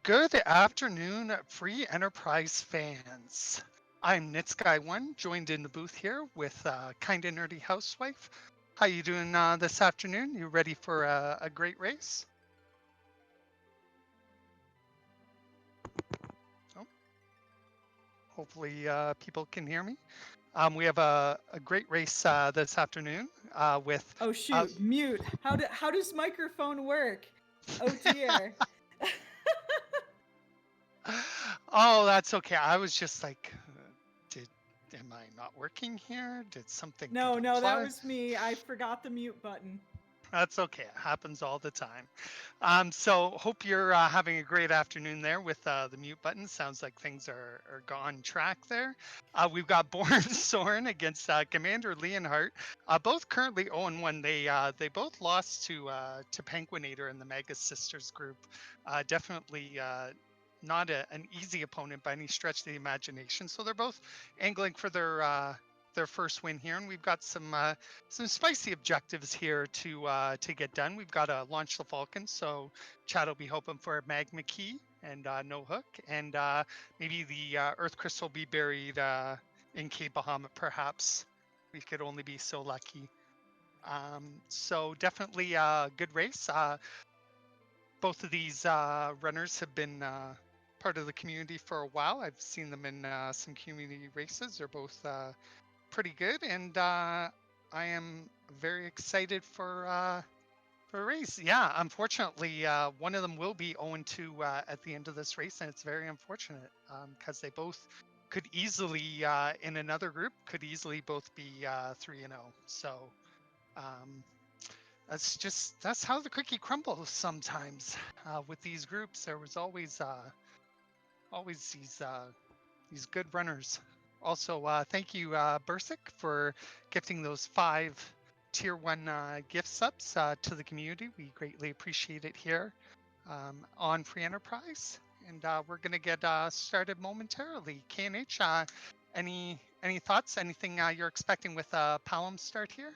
Good afternoon, free enterprise fans. I'm Nitsky1, joined in the booth here with Kinda Nerdy Housewife. How you doing this afternoon? You ready for a great race? Oh, hopefully people can hear me. We have a great race this afternoon with. Oh Uh, shoot, mute. How does microphone work? Oh dear. oh, that's okay. I was just like, did am I not working here? Did something get No, that applied? was me. I forgot the mute button. That's okay. It happens all the time. So hope you're having a great afternoon there with the mute button. Sounds like things are on track there. We've got borensoren against Commander Leonhart. Both currently 0-1. They both lost to Penguinator in the Mega Sisters group. Definitely not an easy opponent by any stretch of the imagination. So they're both angling for their first win here, and we've got some spicy objectives here to get done. We've got to launch the Falcon, so Chad will be hoping for a magma key and no hook, and maybe the Earth crystal be buried in Cape Bahamut, perhaps. We could only be so lucky. So definitely a good race. Both of these runners have been part of the community for a while. I've seen them in some community races. They're both pretty good, and I am very excited for a race. Yeah, unfortunately, one of them will be 0-2 at the end of this race, and it's very unfortunate because they both could easily, in another group, could easily both be 3-0. So um, that's how the cookie crumbles sometimes with these groups. There was always these good runners. Also, thank you, Bursic, for gifting those 5 Tier 1 gift subs to the community. We greatly appreciate it here on Free Enterprise. And we're going to get started momentarily. KNH, any thoughts? Anything you're expecting with Palom start here?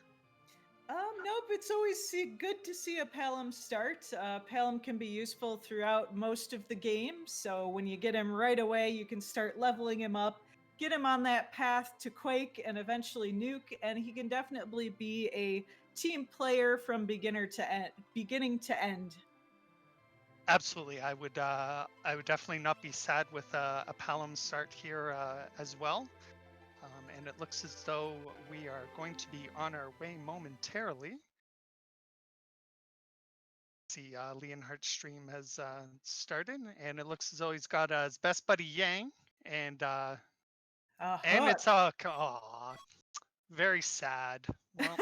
Nope, it's always good to see a Palom start. Palom can be useful throughout most of the game, so when you get him right away, you can start leveling him up, get him on that path to Quake and eventually Nuke, and he can definitely be a team player from beginning to end. Absolutely, I would definitely not be sad with a Palom start here as well. And it looks as though we are going to be on our way momentarily. See, Leonhardt's stream has started, and it looks as though he's got his best buddy Yang, and A it's hook. very sad. Well,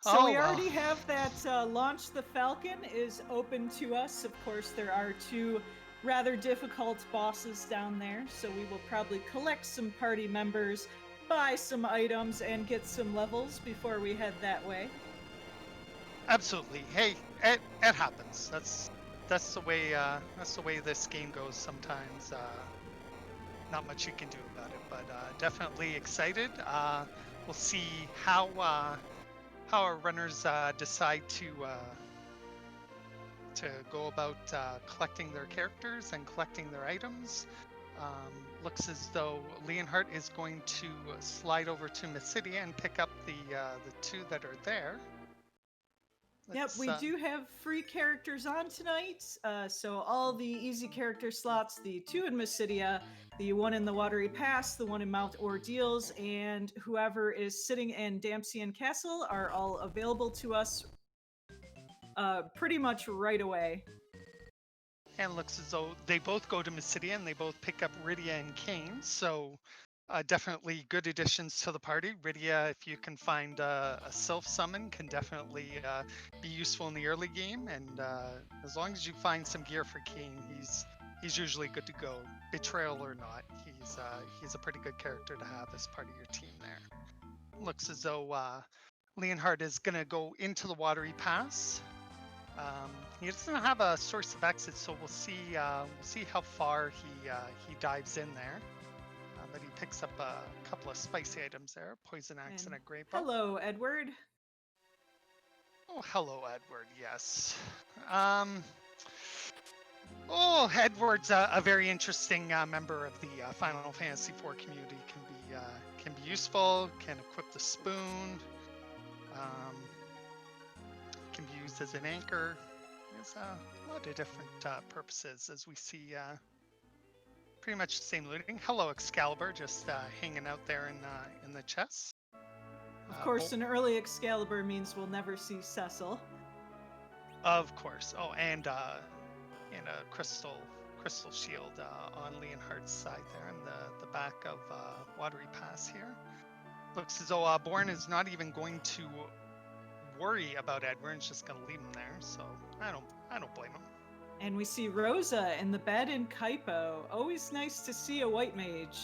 So oh we well. already have that Launch the Falcon is open to us. Of course, there are 2 rather difficult bosses down there, so we will probably collect some party members, buy some items, and get some levels before we head that way. Absolutely. Hey, it happens. That's the way this game goes sometimes. Not much you can do about it, but definitely excited. We'll see how our runners decide to go about collecting their characters and collecting their items. Looks as though Leonhart is going to slide over to Mysidia and pick up the 2 that are there. Yep, we do have free characters on tonight. So all the easy character slots, the 2 in Mysidia, the 1 in the Watery Pass, the 1 in Mount Ordeals, and whoever is sitting in Damsian Castle are all available to us pretty much right away. And looks as though they both go to Mysidia and they both pick up Rydia and Kane. So definitely good additions to the party. Rydia, if you can find a self-summon, can definitely be useful in the early game. And as long as you find some gear for Kane, he's usually good to go. Betrayal or not, he's a pretty good character to have as part of your team there. Looks as though Leonhart is going to go into the Watery Pass. He doesn't have a source of exit, so we'll see how far he dives in there. But he picks up a couple of spicy items there: poison axe and a great bow. Hello, Edward. Oh, hello, Edward. Yes. Oh, Edward's a very interesting member of the Final Fantasy IV community. Can be useful. Can equip the spoon. Can be used as an anchor. There's a lot of different purposes, as we see pretty much the same looting. Hello, Excalibur, just hanging out there in the chest. Of course, an early Excalibur means we'll never see Cecil. Of course. Oh, and a crystal shield on Leonhart's side there in the back of Watery Pass here. Looks as though Bourne is not even going to worry about Edward. He's just going to leave him there. So I don't blame him. And we see Rosa in the bed in Kaipo. Always nice to see a white mage.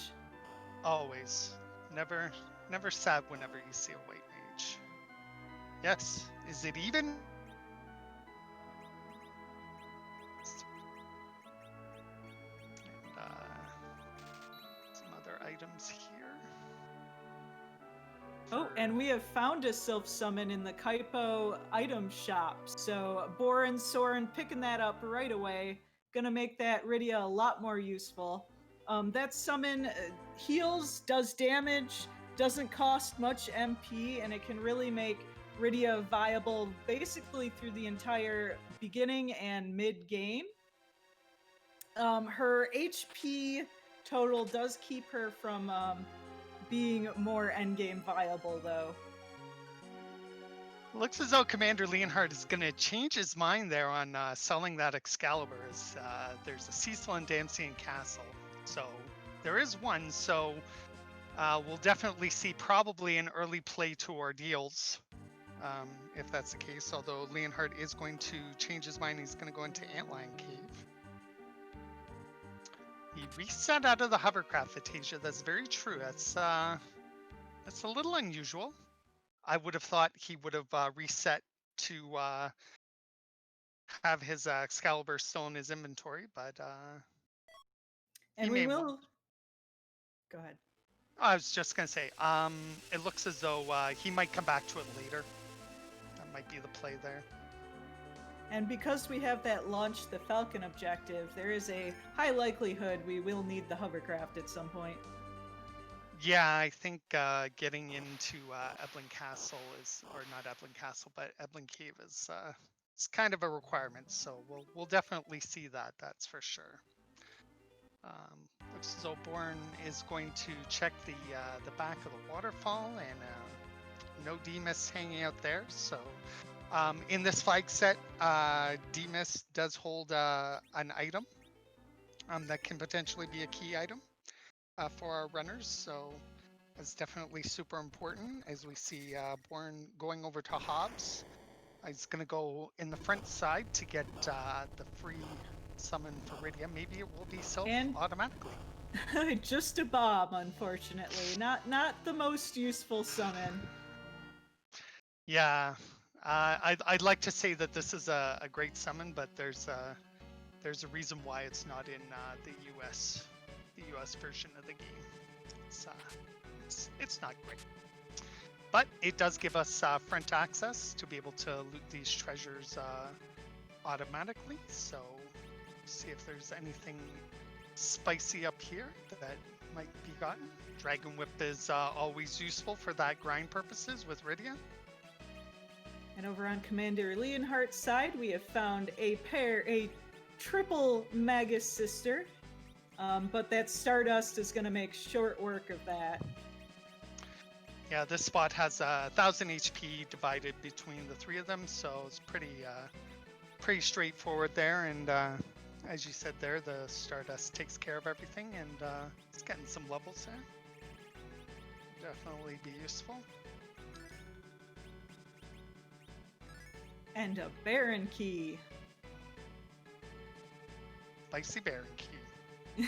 Always. Never sad whenever you see a white mage. Yes. Is it even? Some other items here. Oh, and we have found a Sylph Summon in the Kaipo item shop. So borensoren picking that up right away. Gonna make that Rydia a lot more useful. That summon heals, does damage, doesn't cost much MP, and it can really make Rydia viable basically through the entire beginning and mid-game. Her HP total does keep her from being more endgame viable, though. Looks as though Commander Leonhart is going to change his mind there on selling that Excalibur. As, there's a Cecil and Dancian Castle, so there is one. So we'll definitely see probably an early play to Ordeals, if that's the case. Although Leonhart is going to change his mind, he's going to go into Antlion Cave. He reset out of the hovercraft, Vatasia. That's very true. That's a little unusual. I would have thought he would have reset to have his Excalibur still in his inventory, but and we will. Go ahead. I was just gonna say, it looks as though he might come back to it later. That might be the play there. And because we have that launch the Falcon objective, there is a high likelihood we will need the hovercraft at some point. Yeah, I think getting into Eblin Castle or not Eblin Castle, but Eblin Cave is it's kind of a requirement. So we'll definitely see that. That's for sure. Looks as though Bourne is going to check the back of the waterfall, and no Demas hanging out there. So in this flag set, Demas does hold an item that can potentially be a key item for our runners, so that's definitely super important. As we see Bourne going over to Hobbs, he's going to go in the front side to get the free summon for Rydia. Maybe it will be self automatically. Just a bomb, unfortunately. Not the most useful summon. Yeah, I'd like to say that this is a great summon, but there's a reason why it's not in the US version of the game. It's not great, but it does give us front access to be able to loot these treasures automatically. So see if there's anything spicy up here that might be gotten. Dragon Whip is always useful for that grind purposes with Rydia. And over on Commander Leonhart's side, we have found a triple Magus Sister. But that Stardust is going to make short work of that. Yeah, this spot has 1,000 HP divided between the three of them, so it's pretty straightforward there. And as you said there, the Stardust takes care of everything, and it's getting some levels there. Definitely be useful. And a Baron Key. Spicy Baron Key.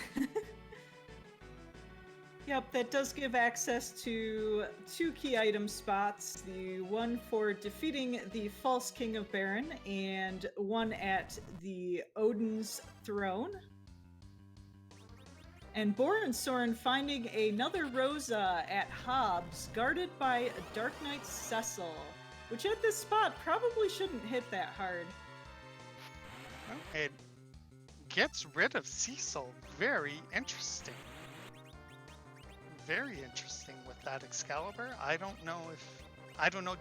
Yep, that does give access to 2 key item spots. The one for defeating the false King of Baron, and one at the Odin's throne. And borensoren finding another Rosa at Hobbs, guarded by a Dark Knight Cecil, which at this spot probably shouldn't hit that hard. It gets rid of Cecil. Very interesting. Very interesting with that Excalibur. I don't know.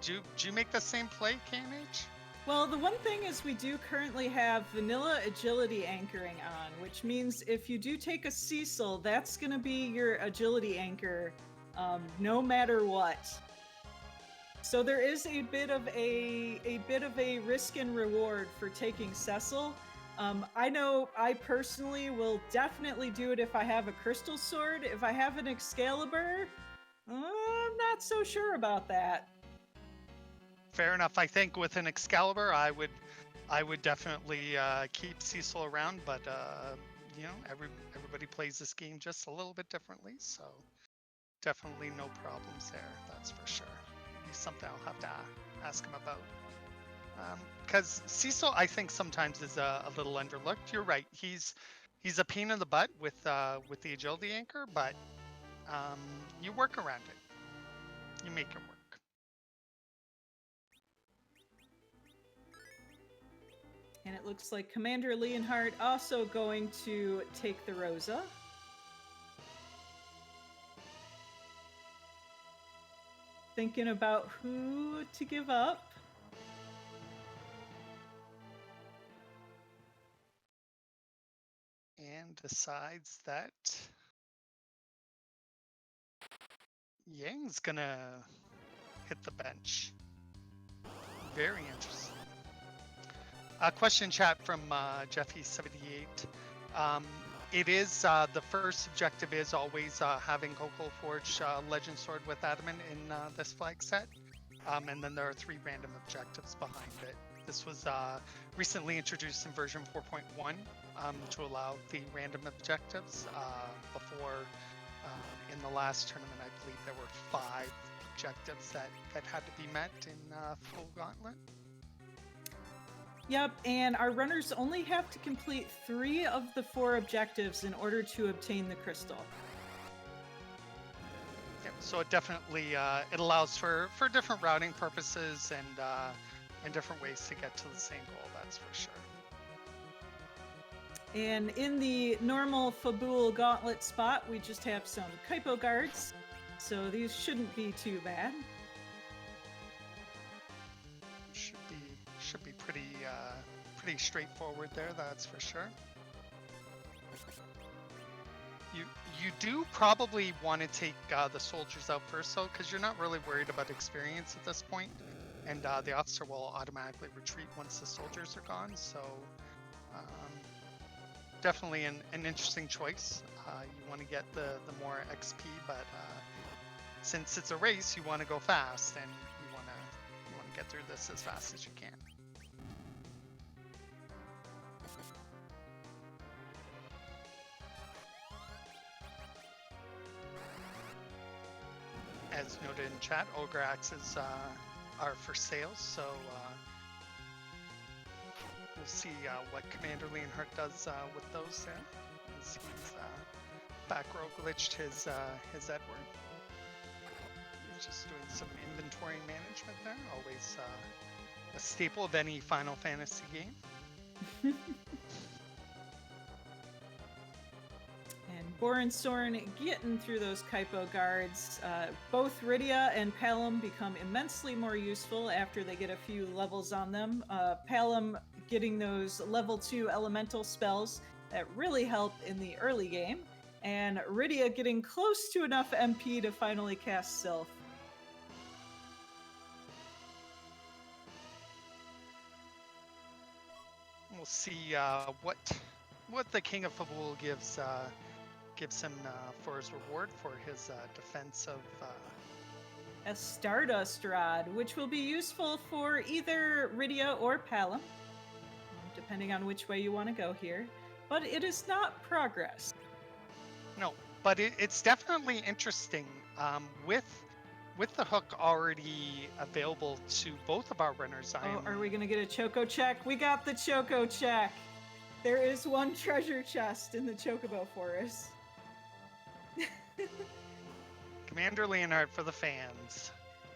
Do you make the same play, KNH? Well, the one thing is we do currently have vanilla agility anchoring on, which means if you do take a Cecil, that's going to be your agility anchor, no matter what. So there is a bit of a risk and reward for taking Cecil. I know I personally will definitely do it if I have a crystal sword. If I have an Excalibur, I'm not so sure about that. Fair enough. I think with an Excalibur, I would definitely keep Cecil around, but you know, everybody plays this game just a little bit differently, so definitely no problems there. That's for sure. Be something I'll have to ask him about. Because Cecil, I think sometimes is a little underlooked. You're right. He's a pain in the butt with the agility anchor, but you work around it. You make it work. And it looks like Commander Leonhart also going to take the Rosa. Thinking about who to give up. And decides that Yang's gonna hit the bench. Very interesting. Question chat from Jeffy78. It is the first objective is always having Gokul Forge Legend Sword with Adamant in this flag set, and then there are 3 random objectives behind it. This was recently introduced in version 4.1 to allow the random objectives. Before, in the last tournament, I believe there were 5 objectives that had to be met in full gauntlet. Yep, and our runners only have to complete 3 of the 4 objectives in order to obtain the crystal. Yep, so it definitely it allows for different routing purposes and different ways to get to the same goal, that's for sure. And in the normal Fabul gauntlet spot, we just have some Kaipo guards, so these shouldn't be too bad. Should be pretty straightforward there, that's for sure. You do probably want to take the soldiers out first, though, because you're not really worried about experience at this point, and the officer will automatically retreat once the soldiers are gone. So definitely an interesting choice. You want to get the more XP, but since it's a race, you want to go fast, and you want to get through this as fast as you can. As noted in chat, Ogre Axes are for sale, so we'll see what Commander Leonhart does with those there. As he's back row glitched his Edward. He's just doing some inventory management there, always a staple of any Final Fantasy game. borensoren getting through those Kaipo guards. Both Rydia and Palom become immensely more useful after they get a few levels on them. Palom getting those level 2 elemental spells that really help in the early game, and Rydia getting close to enough MP to finally cast Sylph. We'll see what the King of Fabul gives him for his reward for his defense of a Stardust Rod, which will be useful for either Rydia or Palom, depending on which way you want to go here. But it is not progress. No, but it's definitely interesting with the hook already available to both of our runners. Are we going to get a Choco check? We got the Choco check. There is one treasure chest in the Chocobo Forest. Commander Leonhart for the fans.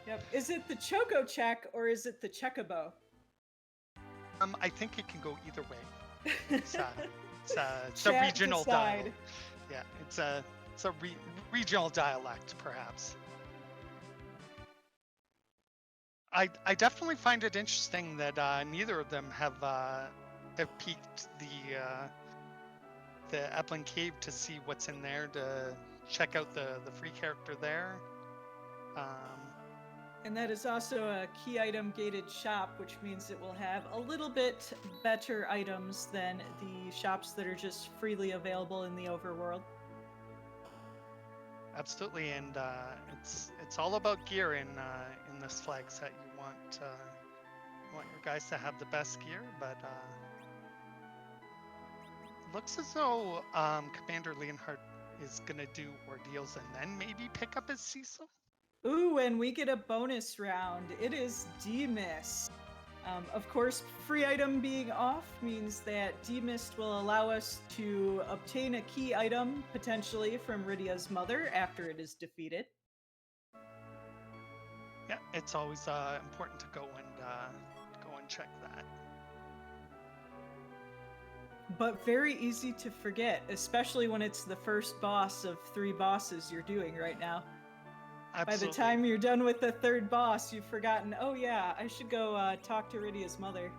Yep. Is it the Choco check or is it the Chocobo? I think it can go either way. It's a Chat regional decide. dialect. Yeah, it's a regional dialect, perhaps. I definitely find it interesting that neither of them have peeked the Eplin Cave to see what's in there, to check out the free character there. And that is also a key item gated shop, which means it will have a little bit better items than the shops that are just freely available in the overworld. Absolutely, and it's all about gear in this flag set. You want your guys to have the best gear, but it looks as though Commander Leonhart is gonna do ordeals and then maybe pick up his Cecil. Ooh, and we get a bonus round. It is demist. Of course, free item being off means that demist will allow us to obtain a key item, potentially from Rydia's mother, after it is defeated. Yeah, it's always important to go and check that. But very easy to forget, especially when it's the first boss of 3 bosses you're doing right now. Absolutely. By the time you're done with the 3rd boss, you've forgotten, oh yeah, I should go talk to Rydia's mother.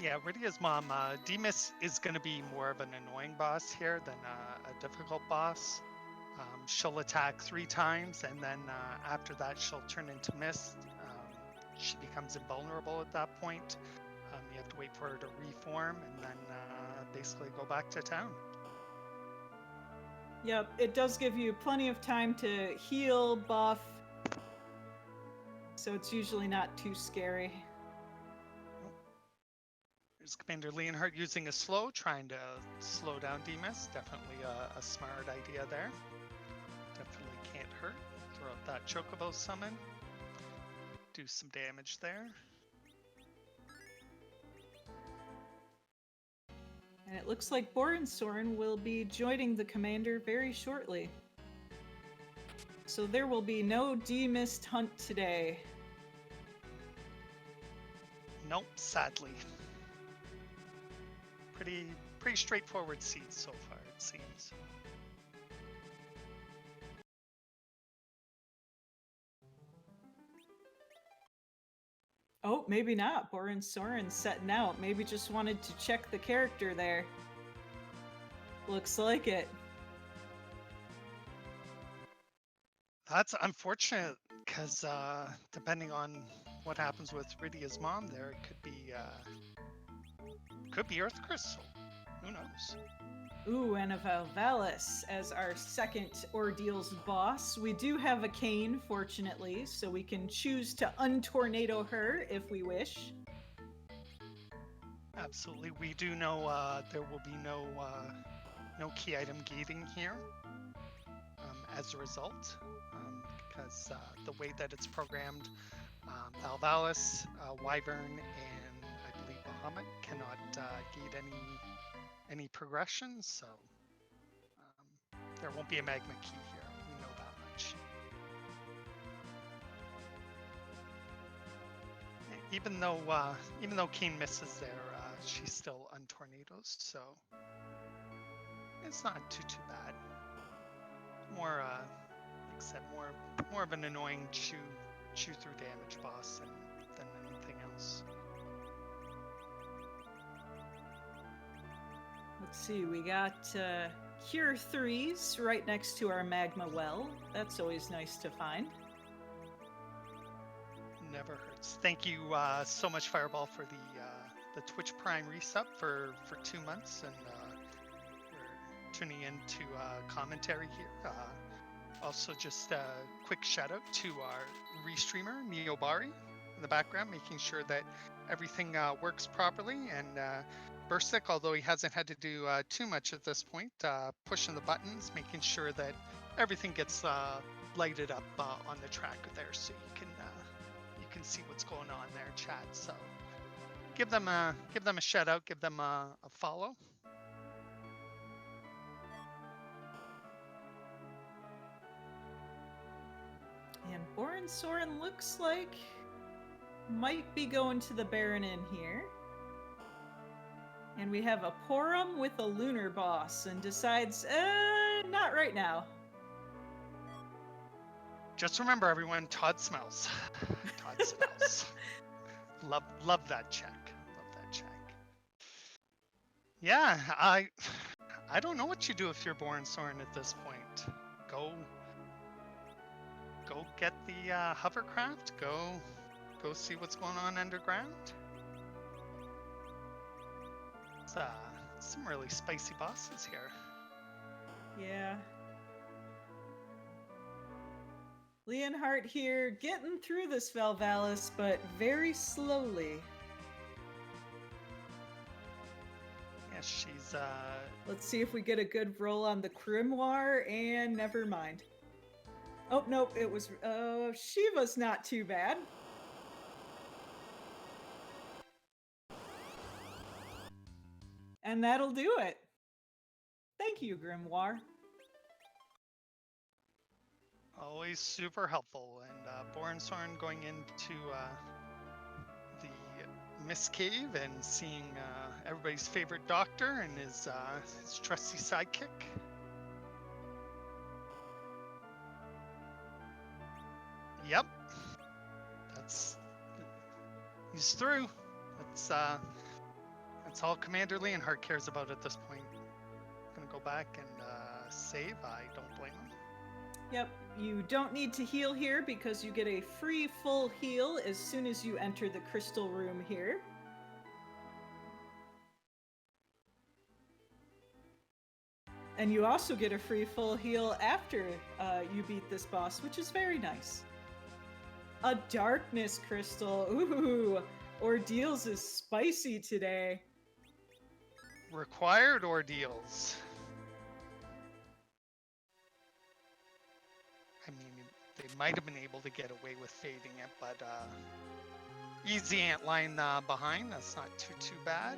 Yeah, Rydia's mom, Demas is going to be more of an annoying boss here than a difficult boss. She'll attack 3 times, and then after that, she'll turn into mist. She becomes invulnerable at that point. You have to wait for her to reform, and then basically go back to town. Yep, it does give you plenty of time to heal, buff, so it's usually not too scary. There's Commander Leonhart using a slow, trying to slow down Demas. Definitely a smart idea there. Definitely can't hurt. Throw out that Chocobo summon. Do some damage there. And it looks like borensoren will be joining the commander very shortly. So there will be no demist hunt today. Nope, sadly. Pretty straightforward seeds so far, it seems. Oh, maybe not. borensoren setting out. Maybe just wanted to check the character there. Looks like it. That's unfortunate, because depending on what happens with Rydia's mom there, it could be Earth Crystal. Who knows? Ooh, and a Valvalis as our 2nd ordeals boss. We do have a cane, fortunately, so we can choose to untornado her if we wish. Absolutely. We do know there will be no key item gating here as a result, because the way that it's programmed, Valvalis, Wyvern, and I believe Bahamut cannot gate any progression, so there won't be a magma key here. We know that much. Even though Kane misses there, she's still untornadoes, so it's not too bad. More, like I said, more of an annoying chew through damage boss than anything else. Let's see, we got Cure 3s right next to our Magma Well. That's always nice to find. Never hurts. Thank you so much, Fireball, for the Twitch Prime resub for 2 months, and we're tuning into commentary here. Also, just a quick shout out to our restreamer Neobari in the background, making sure that everything works properly, and Bursic, although he hasn't had to do too much at this point, pushing the buttons, making sure that everything gets lighted up on the tracker there, so you can see what's going on there, chat. So give them a shout out, give them a follow. borensoren looks like might be going to the Baron Inn here. And we have a Porum with a lunar boss and decides, not right now. Just remember, everyone, Todd smells. Todd smells. Love that check. Love that check. Yeah, I don't know what you do if you're borensoren at this point. Go get the hovercraft. Go see what's going on underground. It's some really spicy bosses here. Yeah. Leonhart here, getting through this Valvalis, but very slowly. Yeah, she's Let's see if we get a good roll on the Grimoire, and never mind. Oh, nope, it was, Shiva's not too bad. And that'll do it. Thank you, Grimoire. always super helpful. And borensoren going into the Mist Cave and seeing everybody's favorite doctor and his trusty sidekick. Yep, he's through. That's all Commander Leonhart cares about at this point. Gonna go back and save. I don't blame him. Yep, you don't need to heal here because you get a free full heal as soon as you enter the crystal room here. And you also get a free full heal after you beat this boss, which is very nice. A darkness crystal. Ooh, Ordeals is spicy today. Required ordeals. I mean, they might have been able to get away with fading it, but easy antline behind. That's not too bad.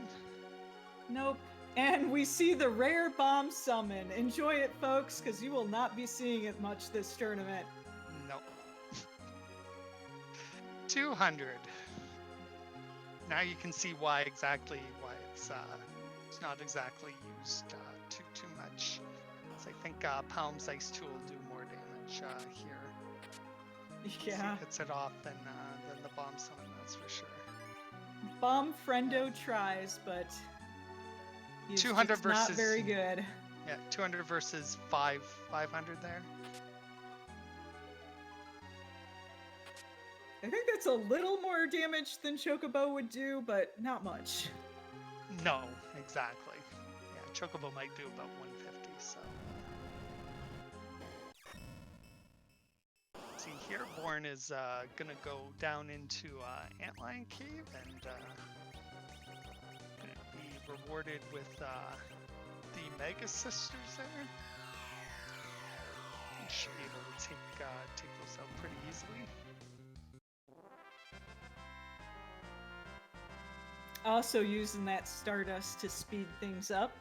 Nope. And we see the rare bomb summon. Enjoy it, folks, because you will not be seeing it much this tournament. Nope. 200. Now you can see why it's not exactly used too much. So I think Palm's Ice Tool will do more damage here. Yeah. He hits it off than the bomb summon, that's for sure. Bomb Friendo tries, but he's 200 just versus not very good. Yeah, 200 versus 500 there. I think that's a little more damage than Chocobo would do, but not much. No, exactly. Yeah, Chocobo might do about 150, so. See here, Born is gonna go down into Antlion Cave and gonna be rewarded with the Mega Sisters there. He should be able to take those out pretty easily. Also using that Stardust to speed things up.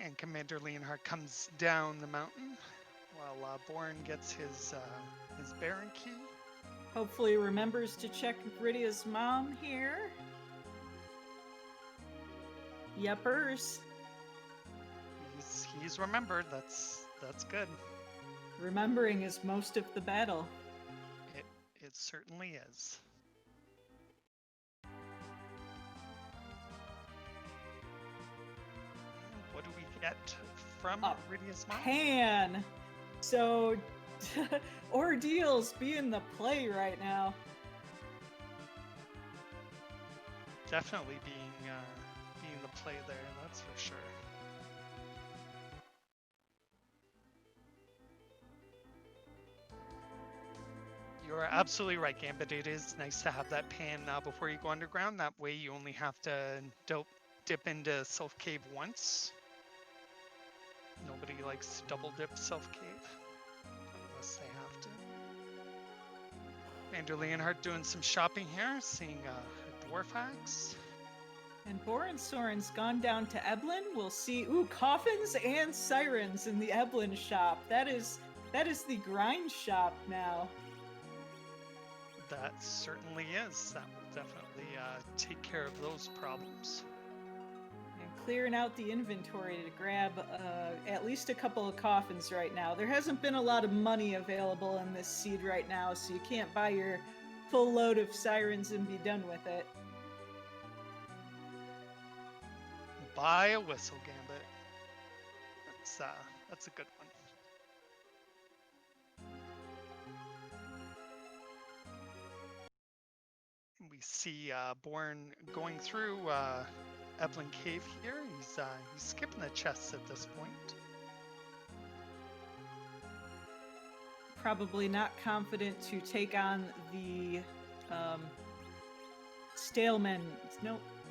And Commander Leonhart comes down the mountain while Born gets his Baron key. Hopefully remembers to check Rydia's mom here. Yuppers. He's remembered. That's good. Remembering is most of the battle. It certainly is. What do we get from Rydia's mom? Pan. So Ordeals being the play right now. Definitely being the play there, that's for sure. You're absolutely right, Gambit. It is nice to have that pan before you go underground. That way you only have to dip into Self Cave once. Nobody likes to double dip Self Cave unless they have to. Commander Leonhart doing some shopping here, seeing a Dwarf Axe. And Borensoren's gone down to Eblin. We'll see, coffins and sirens in the Eblin shop. That is the grind shop now. That certainly is. That will definitely take care of those problems. And clearing out the inventory to grab at least a couple of coffins right now. There hasn't been a lot of money available in this seed right now, so you can't buy your full load of sirens and be done with it. Buy a whistle, Gambit. That's a good one. We see Born going through Evelyn Cave here. He's skipping the chests at this point. Probably not confident to take on the Staleman.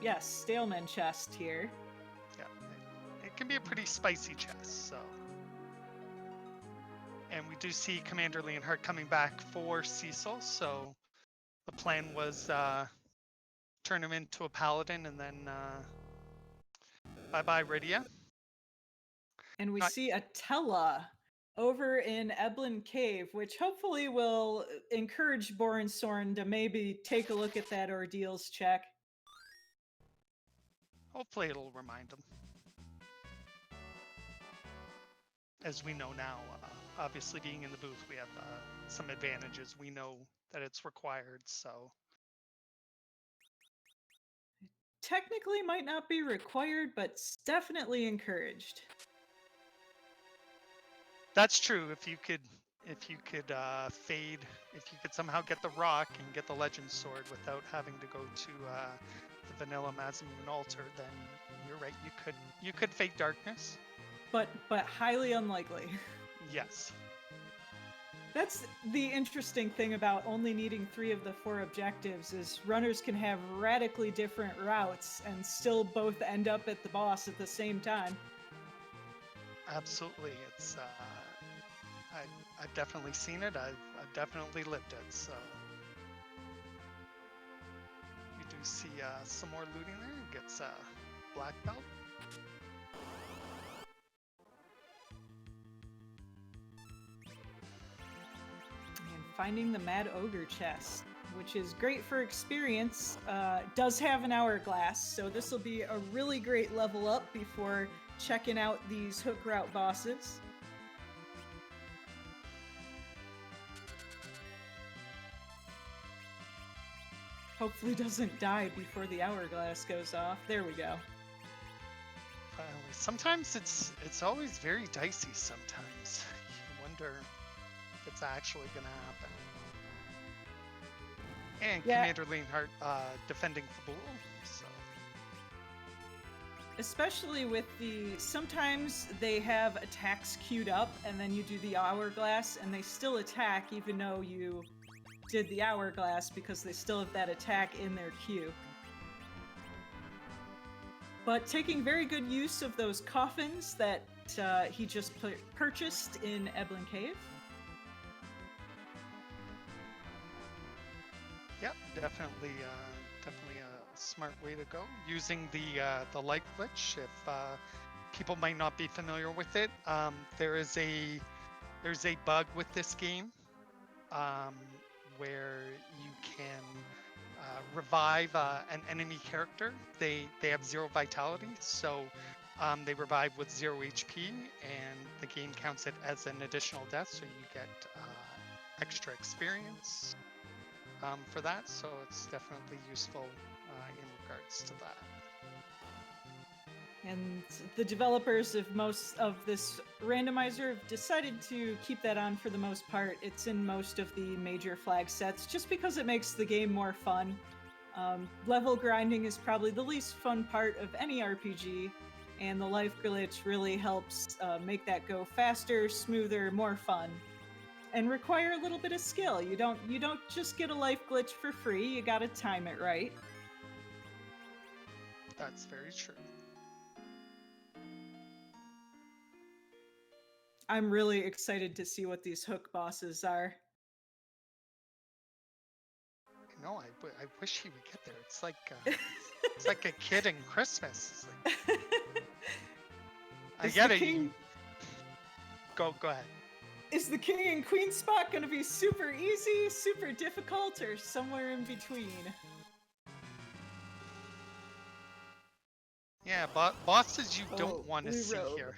Yes, Staleman chest here. Yeah, it can be a pretty spicy chest. So, and we do see Commander Leonhart coming back for Cecil. So the plan was turn him into a paladin and then bye-bye Rydia. And we see Atella over in Eblin Cave, which hopefully will encourage Borensoren to maybe take a look at that ordeals check. Hopefully it'll remind him. As we know now, obviously being in the booth, we have some advantages. We know that it's required, so. Technically might not be required, but it's definitely encouraged. That's true. If you could fade, if you could somehow get the rock and get the legend sword without having to go to the vanilla Masamune altar, then you're right. You could fade darkness. But highly unlikely. Yes. That's the interesting thing about only needing 3 of the 4 objectives is runners can have radically different routes and still both end up at the boss at the same time. Absolutely. It's I've definitely seen it. I've definitely lived it. So we do see some more looting there. It gets black belt. Finding the Mad Ogre chest, which is great for experience, does have an hourglass, so this will be a really great level up before checking out these hook route bosses. Hopefully doesn't die before the hourglass goes off. There we go. Finally. Sometimes it's always very dicey sometimes. You wonder if it's actually going to happen. And yeah. Commander Leonhart defending Fabul, so. Especially with sometimes they have attacks queued up and then you do the hourglass and they still attack even though you did the hourglass because they still have that attack in their queue. But taking very good use of those coffins that he just purchased in Eblin Cave. Yep, definitely a smart way to go. Using the light glitch. If people might not be familiar with it, there's a bug with this game where you can revive an enemy character. They have 0 vitality, so they revive with 0 HP, and the game counts it as an additional death, so you get extra experience for that. So it's definitely useful in regards to that. And the developers of most of this randomizer have decided to keep that on for the most part. It's in most of the major flag sets just because it makes the game more fun. Level grinding is probably the least fun part of any RPG, and the life glitch really helps make that go faster, smoother, more fun, and require a little bit of skill. You don't just get a life glitch for free. You gotta time it right. That's very true. I'm really excited to see what these hook bosses are. know. I wish he would get there. It's like a kid in Christmas. It's like, I Is get the it. king- Go ahead. Is the king and queen spot going to be super easy, super difficult, or somewhere in between? Yeah, bosses you Oh, don't want to blue see robe. here.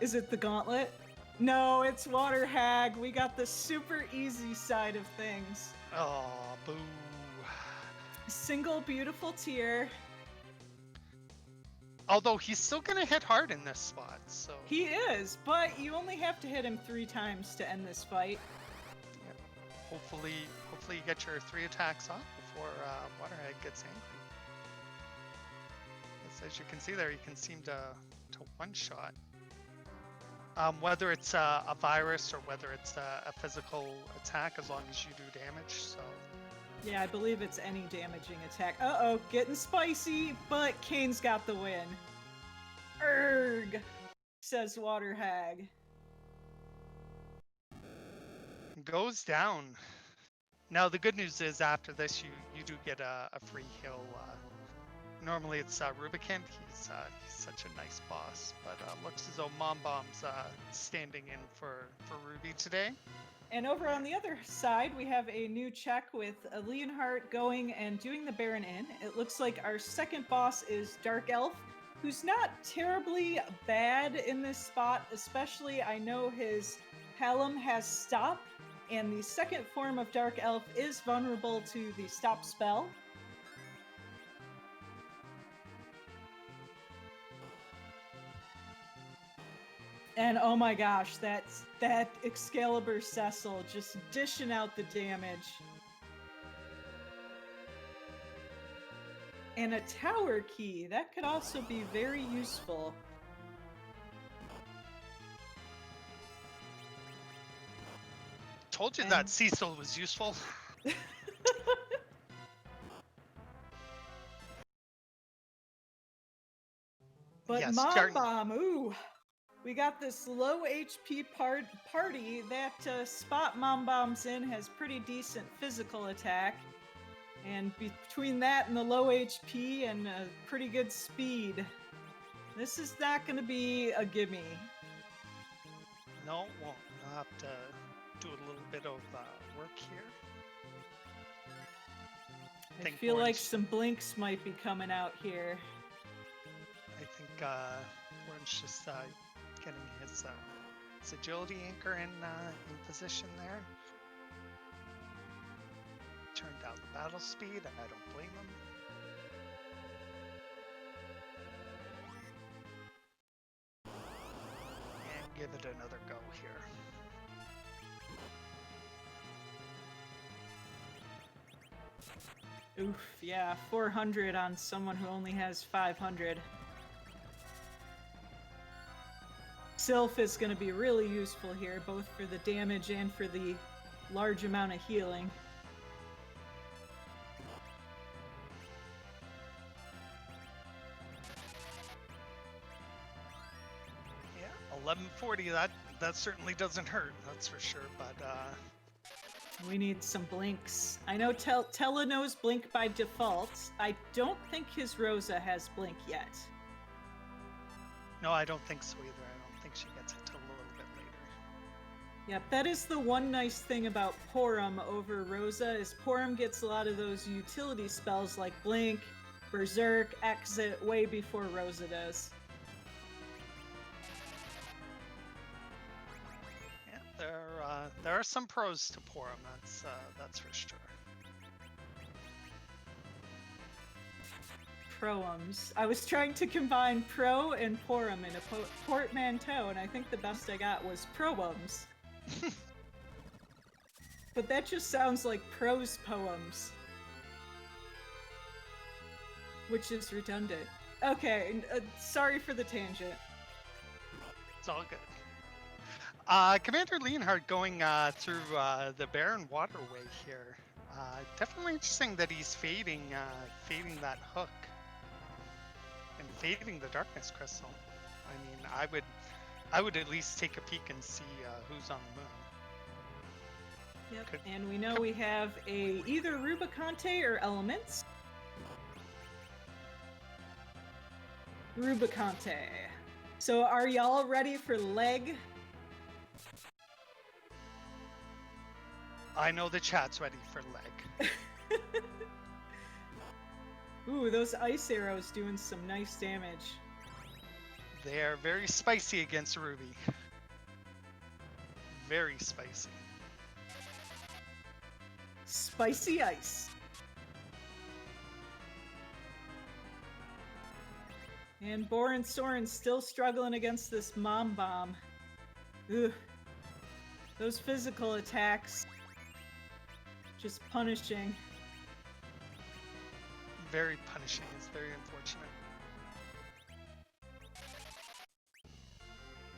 Is it the gauntlet? No, it's Water Hag. We got the super easy side of things. Oh, boo. Single beautiful tear. Although he's still gonna hit hard in this spot, so He is, but you only have to hit him 3 times to end this fight. hopefully you get your 3 attacks off before Waterhead gets angry. As you can see there, you can seem to one-shot. Whether it's a virus or whether it's a physical attack, as long as you do damage. So Yeah, I believe it's any damaging attack. Uh-oh, getting spicy, but Kane's got the win. Erg, says Water Hag. goes down. Now the good news is after this you do get a free heal. Normally it's Rubicant. He's such a nice boss, but looks as though Mom Bomb's standing in for Ruby today. And over on the other side, we have a new check with Leonhart going and doing the Baron in. It looks like our second boss is Dark Elf, who's not terribly bad in this spot, especially I know his Palom has Stop, and the second form of Dark Elf is vulnerable to the Stop spell. And oh my gosh, that Excalibur Cecil just dishing out the damage. And a tower key, that could also be very useful. Told you that Cecil was useful. But yes, Mom Bomb, ooh. We got this low HP party that spot Mom Bomb's in has pretty decent physical attack. And between that and the low HP and pretty good speed, this is not going to be a gimme. No, it won't. I'll have to do a little bit of work here. I feel like some blinks might be coming out here. I think Orange just getting his agility anchor in position there. Turned down the battle speed. I don't blame him. And give it another go here. Oof, yeah, 400 on someone who only has 500. Sylph is going to be really useful here, both for the damage and for the large amount of healing. Yeah, 1140. That certainly doesn't hurt. That's for sure. But we need some blinks. I know Tella knows blink by default. I don't think his Rosa has blink yet. no, I don't think so either. I don't think she gets it till a little bit later. Yep, that is the one nice thing about Porum over Rosa, is Porum gets a lot of those utility spells like Blink, Berserk, Exit way before Rosa does. Yeah, there are some pros to Porum. That's for sure. Proums. I was trying to combine pro and Porum in a portmanteau, and I think the best I got was proums. But that just sounds like prose poems, which is redundant. Okay, sorry for the tangent. It's all good. Commander Leonhart going through the Barren Waterway here. Definitely interesting that he's fading that hook and fading the Darkness Crystal. I mean, I would at least take a peek and see who's on the moon. Yep. Could- And we know we have a either Rubicante or Elements. Rubicante. So are y'all ready for leg? I know the chat's ready for leg. Ooh, those ice arrows doing some nice damage. They are very spicy against Ruby. Very spicy. Spicy ice. And borensoren still struggling against this mom bomb. Ugh. Those physical attacks. Just punishing. Very punishing. It's very unfortunate.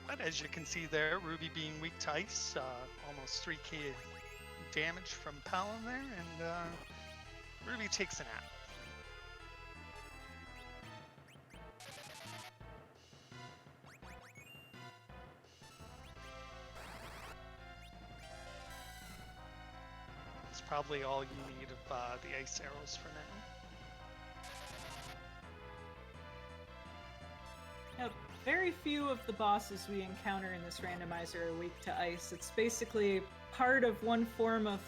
But as you can see there, Ruby being weak to ice, almost 3k damage from Palom there, and Ruby takes a nap. It's probably all you need of the ice arrows for now. Now, very few of the bosses we encounter in this randomizer are weak to ice. It's basically part of one form of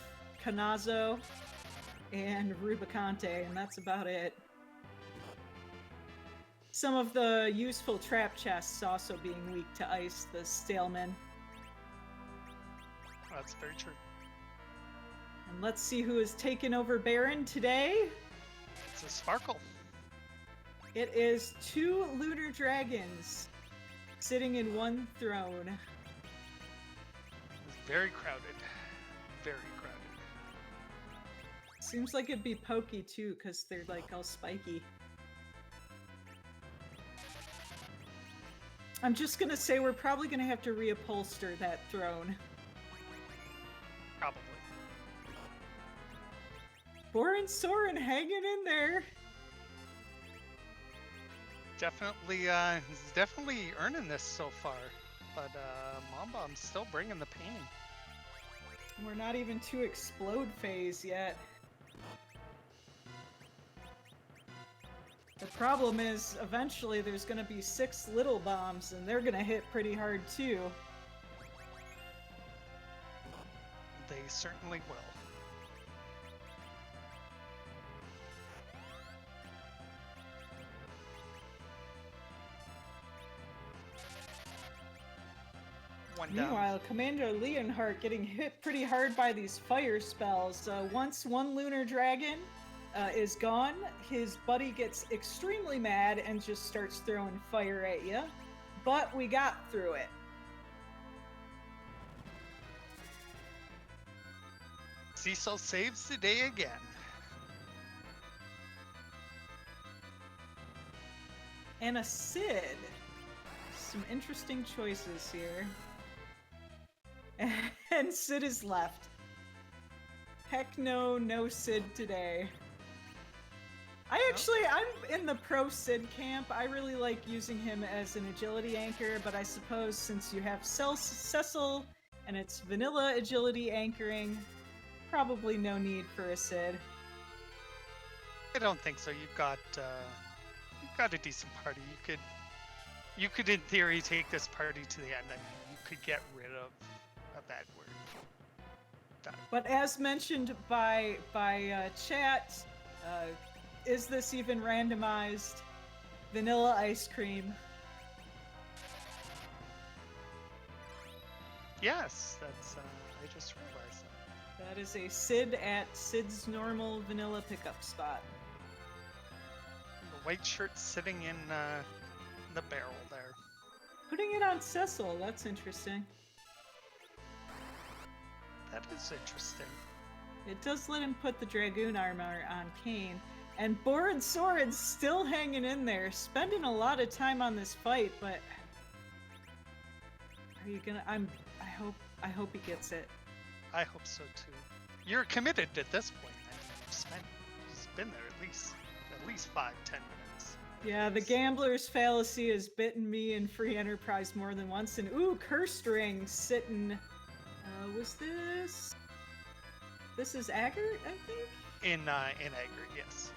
Canazo and Rubicante, and that's about it. Some of the useful trap chests also being weak to ice, the Staleman. That's very true. And let's see who is taking over Baron today. It's a Sparkle. It is 2 lunar dragons sitting in one throne. It's very crowded. Very crowded. Seems like it'd be pokey too, because they're like all spiky. I'm just gonna say we're probably gonna have to reupholster that throne. Probably. borensoren hanging in there. He's definitely earning this so far, but Mom Bomb's still bringing the pain. We're not even to explode phase yet. The problem is, eventually there's gonna be 6 little bombs, and they're gonna hit pretty hard too. They certainly will. One down. Meanwhile, CommanderLeonhart getting hit pretty hard by these fire spells. Once one lunar dragon is gone, his buddy gets extremely mad and just starts throwing fire at you. But we got through it. Cecil saves the day again. And a Sid. Some interesting choices here. And Sid is left. Heck no, no Sid today. I'm in the pro Sid camp. I really like using him as an agility anchor, but I suppose since you have Cecil and it's vanilla agility anchoring, probably no need for a Sid. I don't think so. You've got a decent party. You could in theory take this party to the end. I mean, you could get rid of that word. But as mentioned by chat, is this even randomized? Vanilla ice cream. Yes, that's. I just realized that. That is a Sid at Sid's normal vanilla pickup spot. The white shirt sitting in the barrel there. Putting it on Cecil, that's interesting. That is interesting. It does let him put the Dragoon armor on Kane. And borensoren's still hanging in there, spending a lot of time on this fight, but are you gonna I hope he gets it. I hope so too. You're committed at this point. I mean, he's been there at least 5-10 minutes. Yeah, the gambler's fallacy has bitten me in Free Enterprise more than once. And ooh, Cursed Ring sitting. Was this? This is Agert, I think? In Aggregate, yes.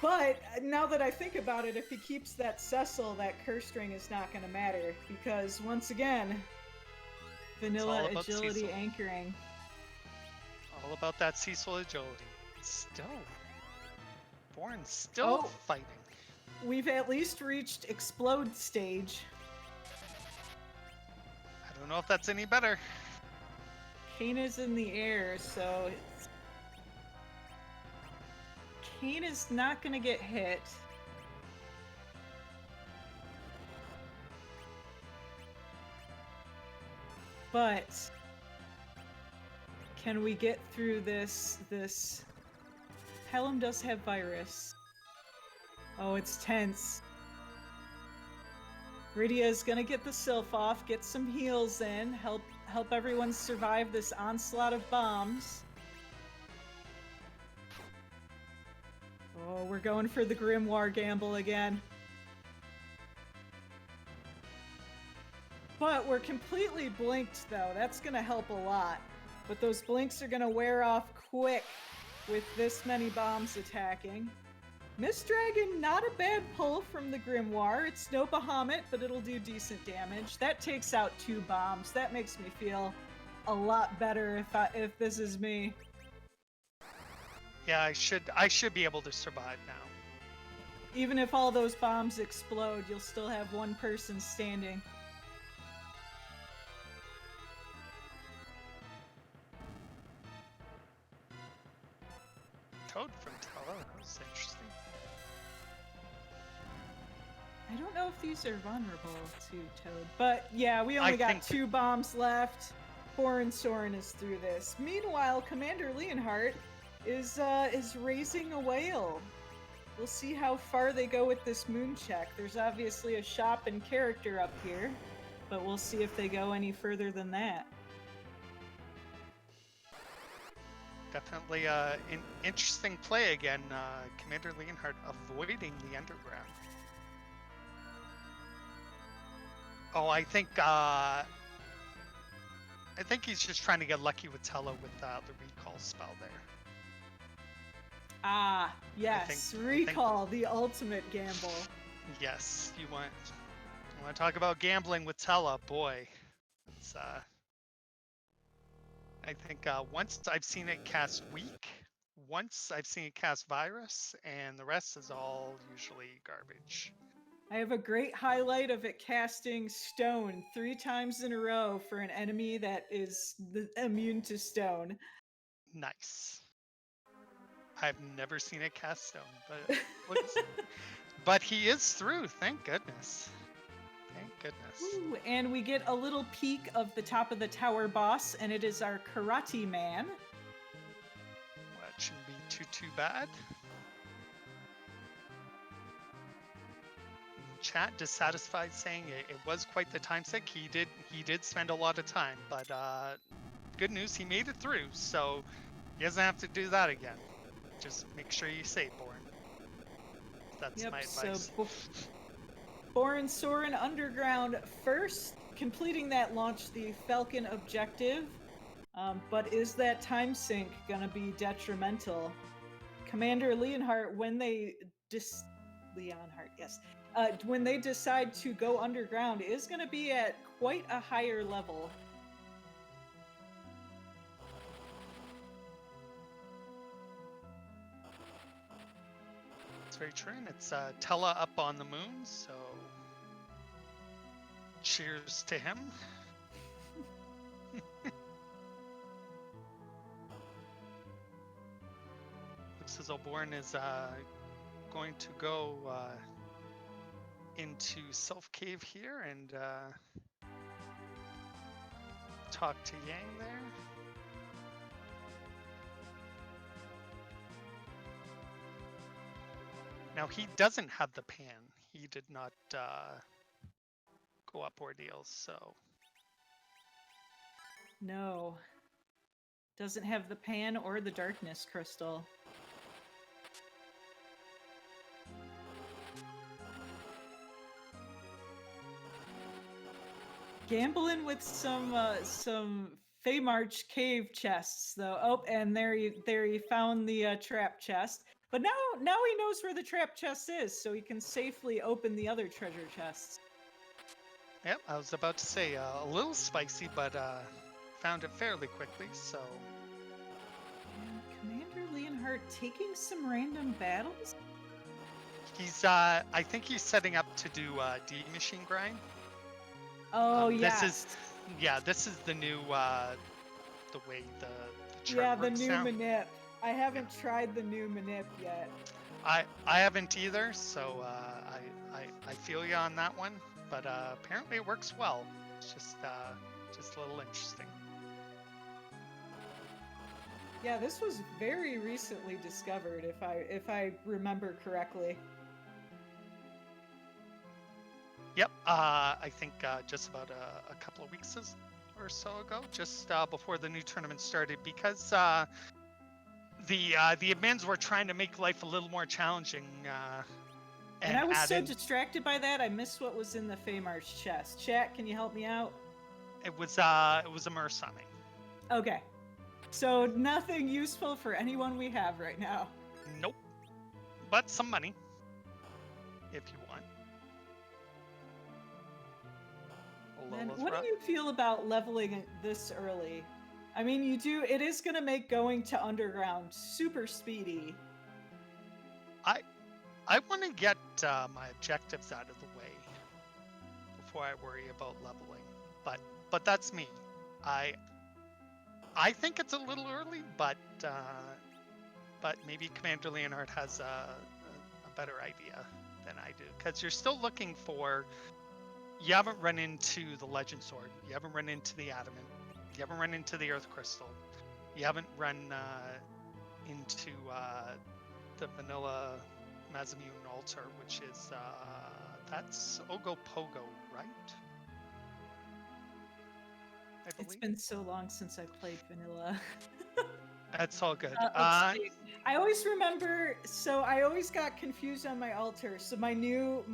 But now that I think about it, if he keeps that Cecil, that curse ring is not going to matter. Because once again, vanilla agility Cecil. anchoring. All about that Cecil agility. Still. Boren's still fighting. We've at least reached explode stage. I don't know if that's any better. Kane is in the air, so Kane is not going to get hit. But can we get through this? Pelham does have virus. Oh, it's tense. Rydia is gonna get the Sylph off, get some heals in, help everyone survive this onslaught of bombs. Oh, we're going for the Grimoire gamble again. But we're completely blinked though. That's gonna help a lot. But those blinks are gonna wear off quick with this many bombs attacking. Mist Dragon, not a bad pull from the Grimoire. It's no Bahamut, but it'll do decent damage. That takes out 2 bombs. That makes me feel a lot better if this is me. Yeah, I should be able to survive now. Even if all those bombs explode, you'll still have one person standing. Toad from Tella, that was interesting. I don't know if these are vulnerable to Toad, but yeah, we only got 2 bombs left. Borensoren is through this. Meanwhile, CommanderLeonhart is raising a whale. We'll see how far they go with this moon check. There's obviously a shop and character up here, but we'll see if they go any further than that. Definitely an interesting play again. CommanderLeonhart avoiding the underground. Oh, I think he's just trying to get lucky with Tella with the recall spell there. Ah, yes, recall, the ultimate gamble. Yes, you want to talk about gambling with Tella, boy. It's I think once I've seen it cast weak, once I've seen it cast virus, and the rest is all usually garbage. I have a great highlight of it casting stone 3 times in a row for an enemy that is immune to stone. Nice. I've never seen it cast stone, but he is through, thank goodness. Thank goodness. Ooh, and we get a little peek of the top of the tower boss, and it is our Karate Man. Well, that shouldn't be too bad. Chat dissatisfied, saying it was quite the time sink. He did spend a lot of time, but good news, he made it through, so he doesn't have to do that again. Just make sure you save Boren. That's my advice. So Borensoren Underground first, completing that launch the Falcon objective. But is that time sink gonna be detrimental? CommanderLeonhart, when they when they decide to go underground, is going to be at quite a higher level. It's very true, and it's Tella up on the moon, so cheers to him. Looks as though Boren is going to go into Self Cave here and talk to Yang there. Now he doesn't have the pan. He did not go up ordeals, so. No. Doesn't have the pan or the darkness crystal. Gambling with some Feymarch cave chests, though. Oh, and there he found the trap chest. But now he knows where the trap chest is, so he can safely open the other treasure chests. Yep, I was about to say a little spicy, but found it fairly quickly. So And Commander Leonhart taking some random battles. he's I think he's setting up to do D machine grind. Oh This is the new the way the chart the works new now. manip. I haven't tried the new manip yet. I haven't either, so I feel you on that one. But apparently it works well. It's just a little interesting. Yeah, this was very recently discovered, if I remember correctly. Yep, I think just about a couple of weeks or so ago, just before the new tournament started, because the admins were trying to make life a little more challenging. And I was so distracted by that, I missed what was in the Feymarch chest. Chat, can you help me out? It was a Murasame. Okay. So nothing useful for anyone we have right now. Nope. But some money, if you want. And what do you feel about leveling it this early? I mean, it is going to make going to Underground super speedy. I want to get my objectives out of the way before I worry about leveling. But that's me. I think it's a little early, but maybe Commander Leonhart has a better idea than I do, because you're still looking for. You haven't run into the Legend Sword. You haven't run into the Adamant. You haven't run into the Earth Crystal. You haven't run into the vanilla Mazamune altar, which is that's Ogopogo, right? It's been so long since I played vanilla. That's all good. I always remember. So I always got confused on my altar. So my new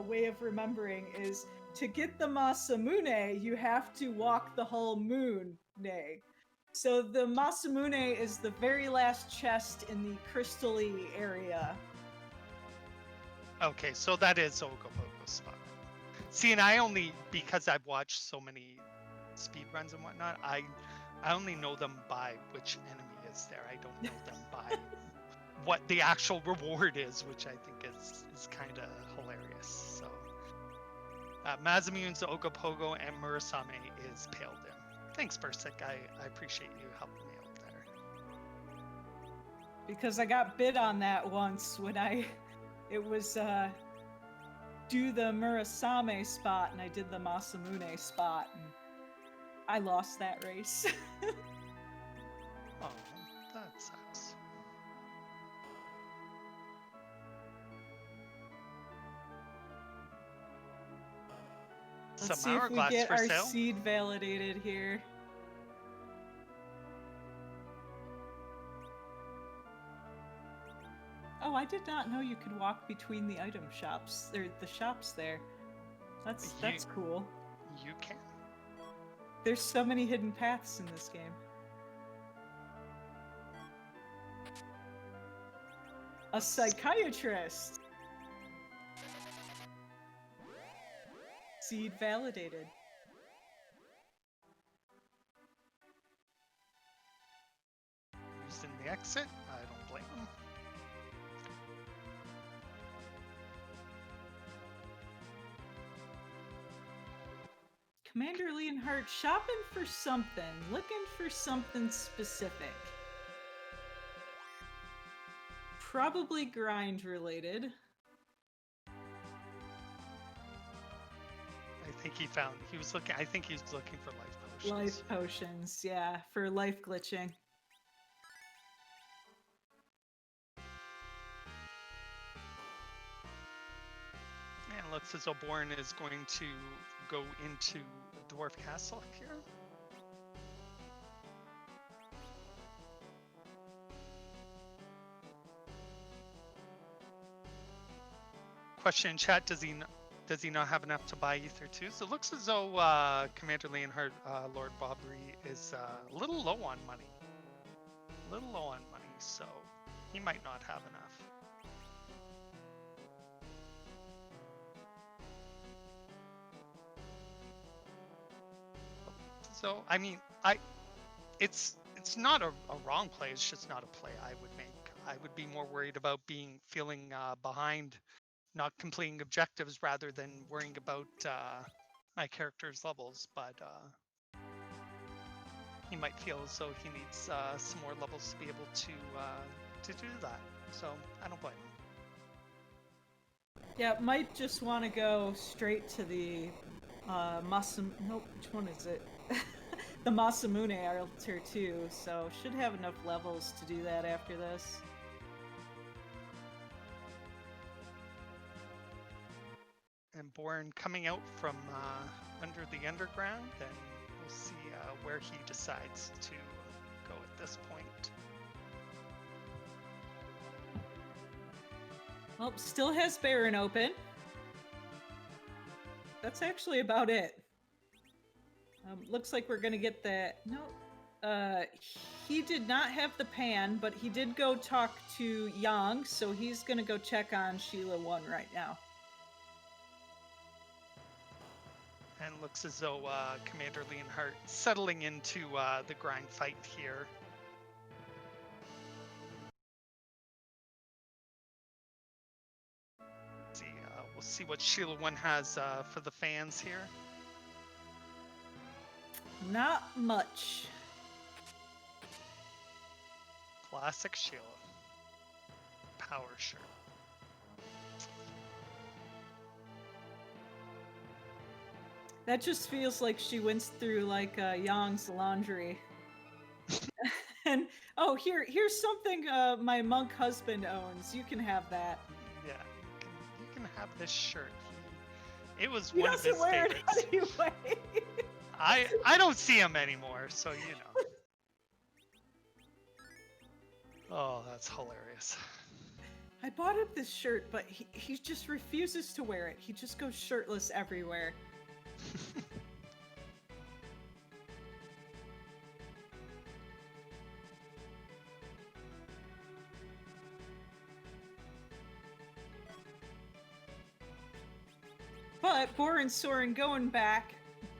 way of remembering is to get the Masamune, you have to walk the whole moon. So the Masamune is the very last chest in the crystal-y area. Okay, so that is Ogopogo's spot. See, and I only, because I've watched so many speed runs and whatnot, I only know them by which enemy is there. I don't know them by what the actual reward is, which I think is kind of hilarious. So Mazamune's Ogopogo and Murasame is Pale Dim. Thanks, Bursik. I appreciate you helping me out there. Because I got bid on that once when it was do the Murasame spot and I did the Masamune spot and I lost that race. Oh, that sucks. Let's Some see if we hourglass get for our sale. seed validated here. Oh, I did not know you could walk between the item shops. The shops there. That's cool. You can. There's so many hidden paths in this game. A psychiatrist. Seed validated. Using the exit? I don't blame him. Commander Leonhart shopping for something, looking for something specific. Probably grind related. I think he was looking for life potions. Life potions, yeah, for life glitching. And it looks as though Boren is going to go into the Dwarf Castle up here. Question in chat: Does does he not have enough to buy Ether 2? So it looks as though Commander Leonhart, Lord Bobry, is a little low on money. So he might not have enough. So I mean, it's not a wrong play. It's just not a play I would make. I would be more worried about feeling behind, not completing objectives, rather than worrying about my character's levels. But he might feel as though he needs some more levels to be able to do that. So I don't blame him. Yeah, might just want to go straight to the nope, which one is it? The Masamune altar too, so should have enough levels to do that after this. And Boren coming out from under the underground, and we'll see where he decides to go at this point. Well, still has Baron open. That's actually about it. Looks like we're gonna get that. No, he did not have the pan, but he did go talk to Yang, so he's gonna go check on Sheila 1 right now. And looks as though Commander Leonhart settling into the grind fight here. See, we'll see what Sheila 1 has for the fans here. Not much. Classic Sheila. Power shirt. That just feels like she went through like Yang's laundry. And oh, here's something my monk husband owns. You can have that. Yeah, you can have this shirt. It was He one of his doesn't wear favorites. it anyway. I don't see him anymore, so you know. Oh, that's hilarious. I bought him this shirt, but he just refuses to wear it. He just goes shirtless everywhere. But borensoren going back,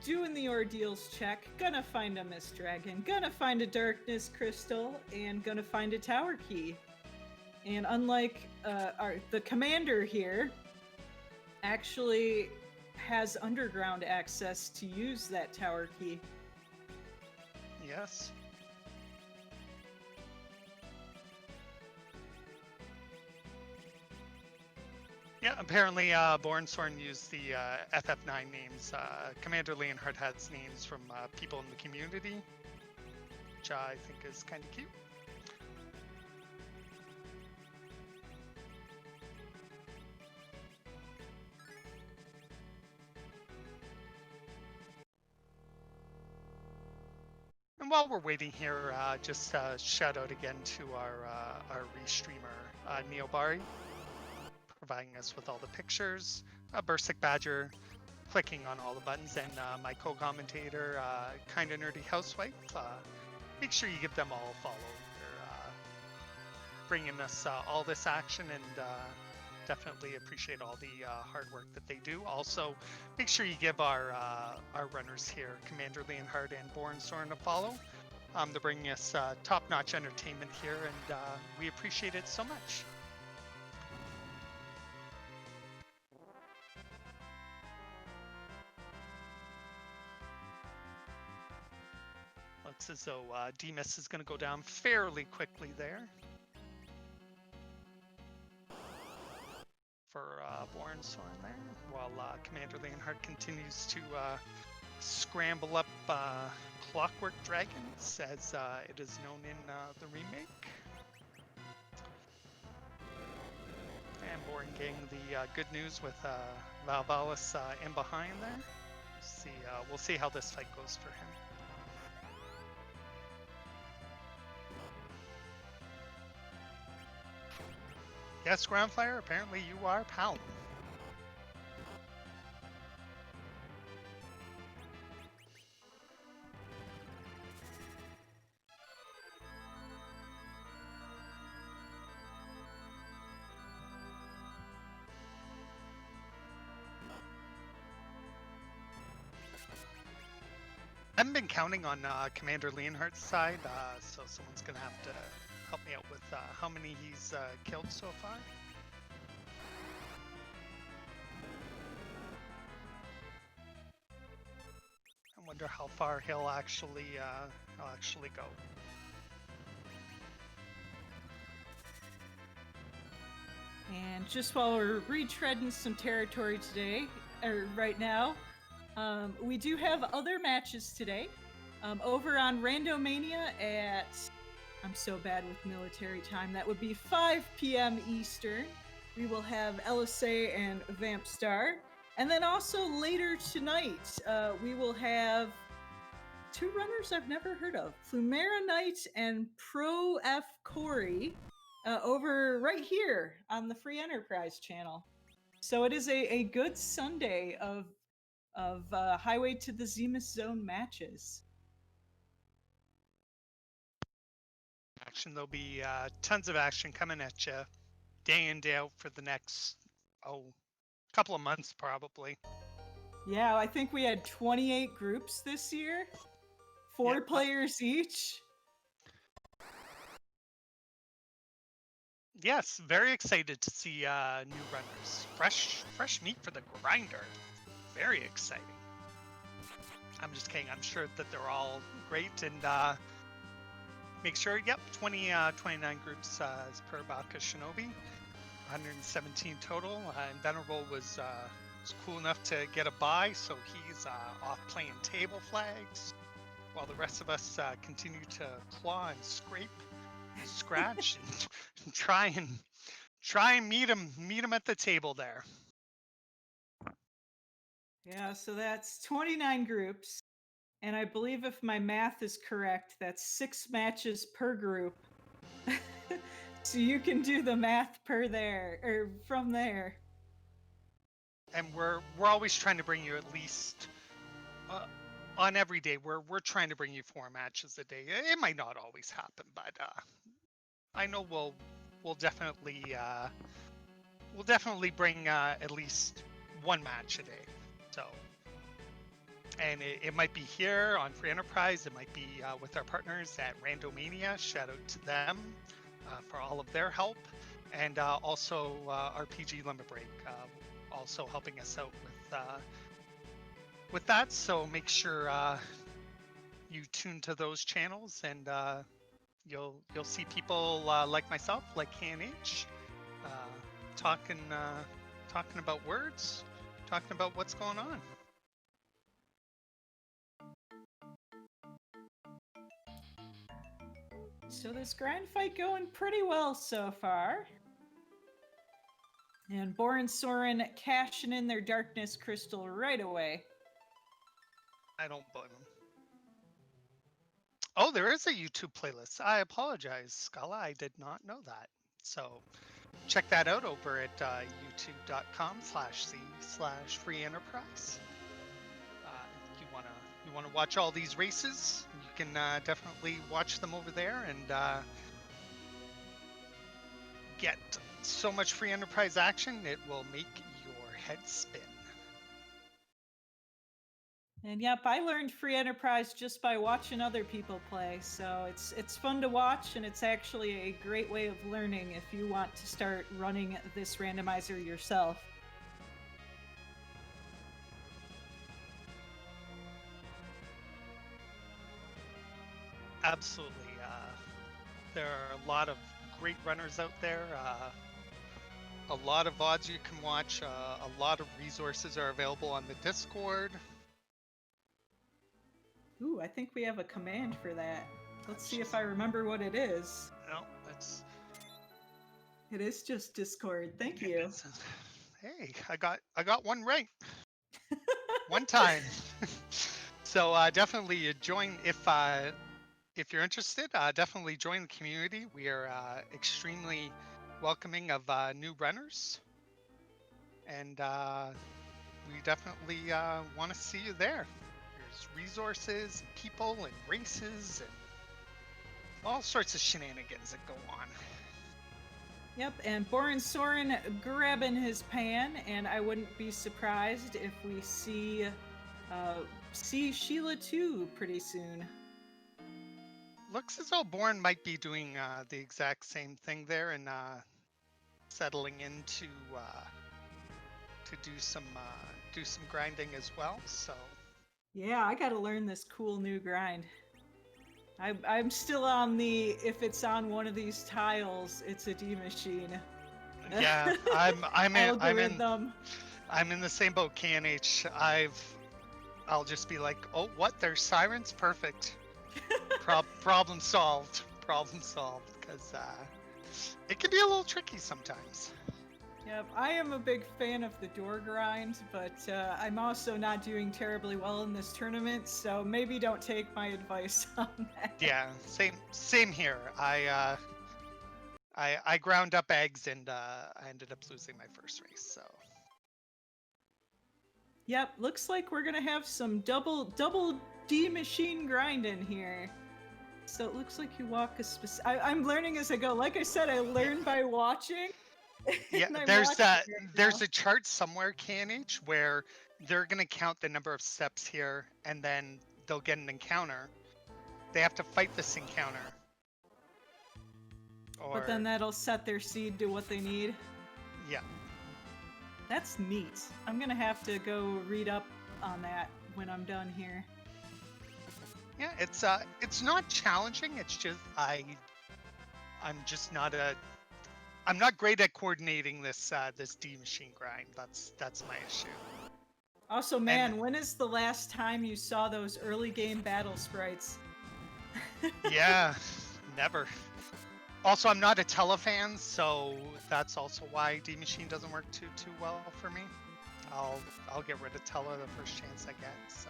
doing the ordeals check, gonna find a Mist Dragon, gonna find a Darkness Crystal, and gonna find a Tower Key. And unlike the commander here, actually has underground access to use that Tower Key. Yes. Yeah, apparently borensoren used the FF9 names. Commander Leonhart has names from people in the community, which I think is kind of cute. And while we're waiting here, just shout out again to our restreamer, Neobari, providing us with all the pictures, Bursic Badger, clicking on all the buttons, and my co-commentator, Kinda Nerdy Housewife. Make sure you give them all a follow. They're bringing us all this action, and definitely appreciate all the hard work that they do. Also, make sure you give our runners here, Commander Leonhart and borensoren, a follow. They're bringing us top-notch entertainment here, and we appreciate it so much. Looks as though Threemus is going to go down fairly quickly there for borensoren there, while Commander Leonhart continues to scramble up Clockwork Dragons, as it is known in the remake. And Boren getting the good news with Valvalis in behind there. We'll see how this fight goes for him. Yes, Groundfire, apparently you are Palm. haven't been counting on Commander Leonhart's side, so someone's gonna have to help me out with how many he's killed so far. I wonder how far he'll actually go. And just while we're retreading some territory today, or right now, we do have other matches today. Over on Randomania at, I'm so bad with military time, that would be 5 p.m. Eastern. We will have LSA and Vampstar. And then also later tonight, we will have two runners I've never heard of, Flumera Knight and Pro F Corey, over right here on the Free Enterprise channel. So it is a good Sunday of Highway to the Zenith Zone matches. Action, there'll be tons of action coming at you day in, day out for the next, couple of months probably. Yeah, I think we had 28 groups this year, 4 players each. Yes, very excited to see new runners. Fresh meat for the grinder. Very exciting. I'm just kidding. I'm sure that they're all great, and make sure, 29 groups as per Baka Shinobi. 117 total, and Venerable was cool enough to get a bye, so he's off playing table flags, while the rest of us continue to claw and scrape and scratch and try and meet him at the table there. Yeah, so that's 29 groups, and I believe if my math is correct, that's 6 matches per group. So you can do the math from there. And we're always trying to bring you at least on every day. We're trying to bring you 4 matches a day. It might not always happen, but I know we'll definitely bring at least 1 match a day. So, and it might be here on Free Enterprise. It might be with our partners at Randomania. Shout out to them for all of their help, and also RPG Limit Break, also helping us out with that. So make sure you tune to those channels, and you'll see people like myself, like KNH, talking about words, talking about what's going on. So this grind fight going pretty well so far. And borensoren cashing in their darkness crystal right away. I don't blame them. Oh, there is a YouTube playlist. I apologize, Scala. I did not know that. So check that out over at youtube.com/c/free enterprise. You wanna watch all these races? You can definitely watch them over there and get so much free enterprise action, it will make your head spin. And yep, I learned Free Enterprise just by watching other people play, so it's fun to watch, and it's actually a great way of learning if you want to start running this randomizer yourself. Absolutely. There are a lot of great runners out there. A lot of VODs you can watch. A lot of resources are available on the Discord. Ooh, I think we have a command for that. Let's see if I remember what it is. No, that's... It is just Discord. Thank you. Hey, I got one right. One time. So definitely join if you're interested. Definitely join the community. We are extremely welcoming of new runners, and we definitely want to see you there. There's resources, and people, and races, and all sorts of shenanigans that go on. Yep, and borensoren grabbing his pan, and I wouldn't be surprised if we see see Sheila too pretty soon. Looks as though Bourne might be doing the exact same thing there and settling into to do some grinding as well. So Yeah, I gotta learn this cool new grind. I'm still on the if it's on one of these tiles, it's a D machine. yeah, Algorithm. I'm in the same boat, KNH. I'll just be like, oh, what? There's sirens? Perfect. Problem solved. Problem solved. Because it can be a little tricky sometimes. Yep, I am a big fan of the door grind, but I'm also not doing terribly well in this tournament, so maybe don't take my advice on that. Yeah, same here. I ground up eggs and I ended up losing my first race. So. Yep, looks like we're gonna have some double D machine grind in here. So it looks like you walk a specific. I'm learning as I go. Like I said, I learn by watching. Yeah, there's a chart somewhere, KNH, where they're gonna count the number of steps here, and then they'll get an encounter. They have to fight this encounter. But then that'll set their seed to what they need. Yeah. That's neat. I'm gonna have to go read up on that when I'm done here. Yeah, it's not challenging. It's just I'm just not I'm not great at coordinating this this D machine grind. That's my issue. Also, man, when is the last time you saw those early game battle sprites? Yeah, never. Also, I'm not a telefan, so that's also why D machine doesn't work too well for me. I'll get rid of tele the first chance I get. So.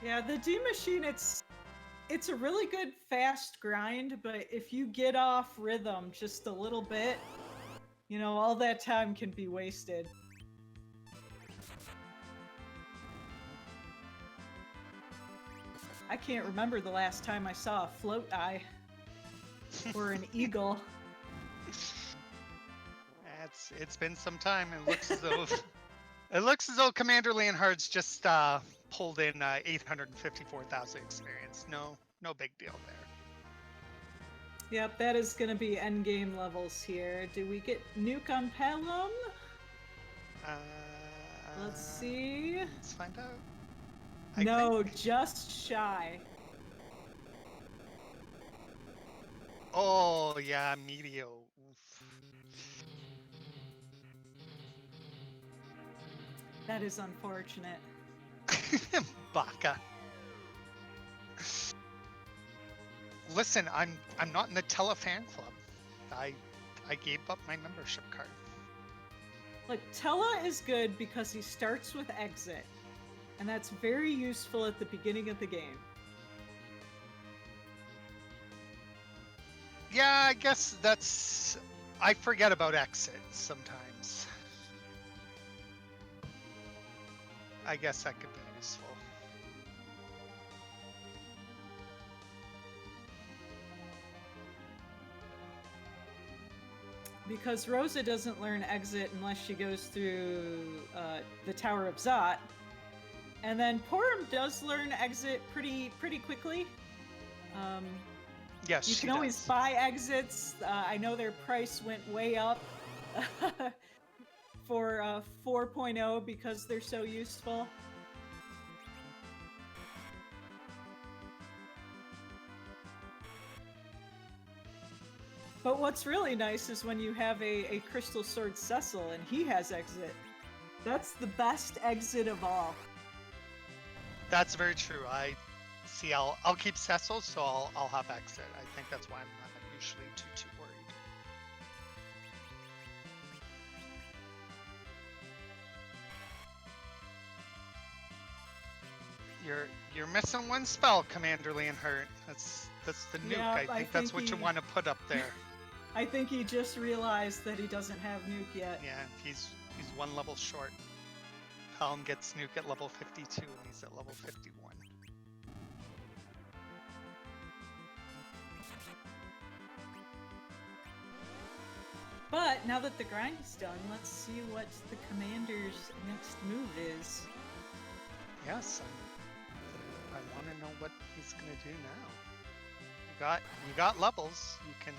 Yeah, the D machine, it's a really good fast grind, but if you get off rhythm just a little bit, you know, all that time can be wasted. I can't remember the last time I saw a float eye or an eagle. It's been some time. It looks as though CommanderLeonhart's just pulled in 854,000 experience. No big deal there. Yep, that is going to be endgame levels here. Do we get nuke on Pelham? Let's see. Let's find out. No, just shy. Oh, yeah, Meteor. That is unfortunate. Baka. Listen, I'm not in the Telefan Club. I gave up my membership card. Look, Tella is good because he starts with exit, and that's very useful at the beginning of the game. Yeah, I guess that's... I forget about exit sometimes. I guess that could be useful. Because Rosa doesn't learn exit unless she goes through the Tower of Zot. And then Porum does learn exit pretty quickly. Yes, you can always buy exits. I know their price went way up for 4.0 because they're so useful. But what's really nice is when you have a Crystal Sword Cecil and he has exit. That's the best exit of all. That's very true. I'll keep Cecil, so I'll have exit. I think that's why I'm not usually too worried. You're missing one spell, CommanderLeonhart. That's the nuke. Yeah, I think that's what you want to put up there. I think he just realized that he doesn't have nuke yet. Yeah, he's one level short. Palm gets nuke at level 52 and he's at level 51. But now that the grind is done, let's see what the commander's next move is. Yes, I want to know what he's gonna do now. You got levels. You can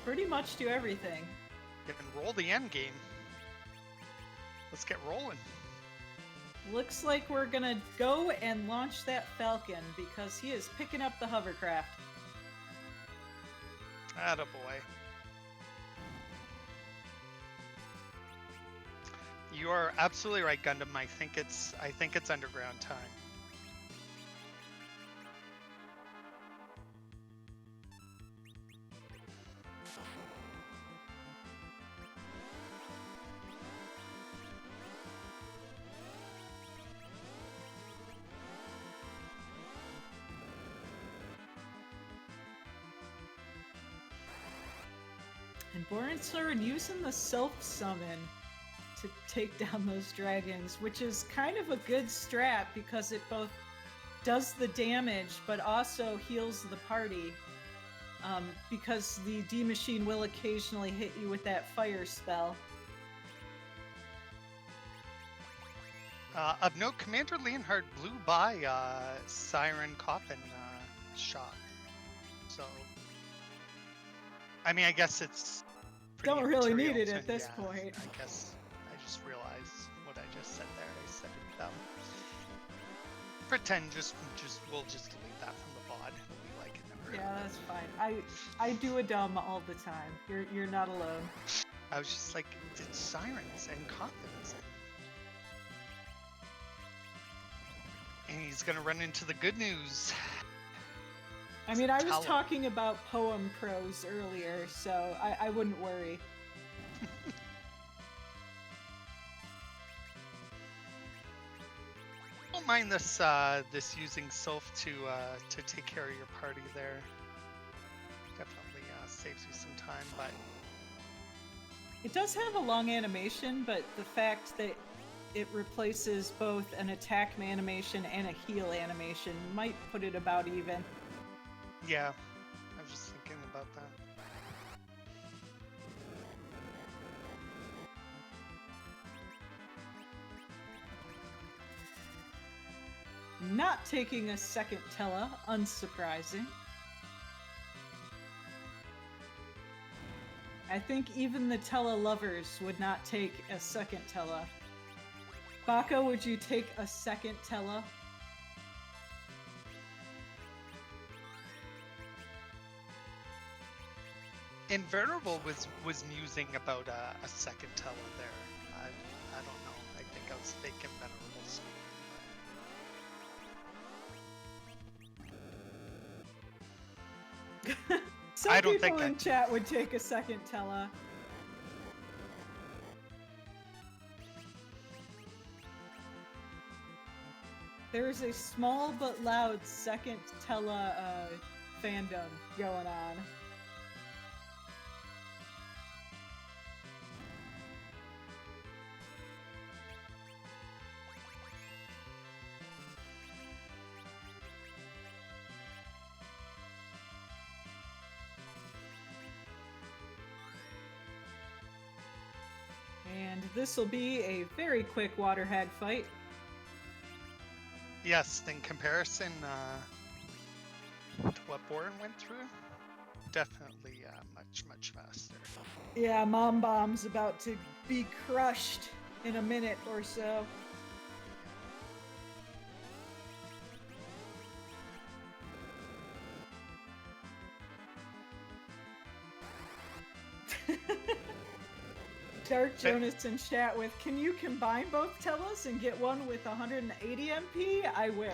Pretty much do everything. roll the end game. Let's get rolling. Looks like we're gonna go and launch that Falcon because he is picking up the hovercraft. Attaboy. You are absolutely right, Gundam. I think it's underground time. And borensoren using the self-summon to take down those dragons, which is kind of a good strat because it both does the damage but also heals the party. Because the D-Machine will occasionally hit you with that fire spell. Of note, Commander Leonhart blew by Siren Coffin shot. So, I mean, I guess it's Don't really need it at this point. I guess I just realized what I just said there. I said it pretend we'll just delete that from the VOD. We like it never. Yeah, that's fine. I do a dumb all the time. You're not alone. I was just like, it's sirens and coffins. And he's gonna run into the good news. I mean, I was talking about poem prose earlier, so I wouldn't worry. Don't mind this using Sylph to take care of your party there. Definitely saves you some time, but it does have a long animation, but the fact that it replaces both an attack animation and a heal animation might put it about even. Yeah, I was just thinking about that. Not taking a second Tella, unsurprising. I think even the Tella lovers would not take a second Tella. Baka, would you take a second Tella? Invenerable was musing about a second Tella there. I don't know. I think I was thinking Venerable's. Some I don't people think in chat would take a second Tella. There's a small but loud second Tella fandom going on. And this will be a very quick waterhead fight. Yes, in comparison to what Boren went through, definitely much faster. Yeah, Mom Bomb's about to be crushed in a minute or so. Dark Jonas in chat with, can you combine both Tellas and get one with 180 MP? I wish.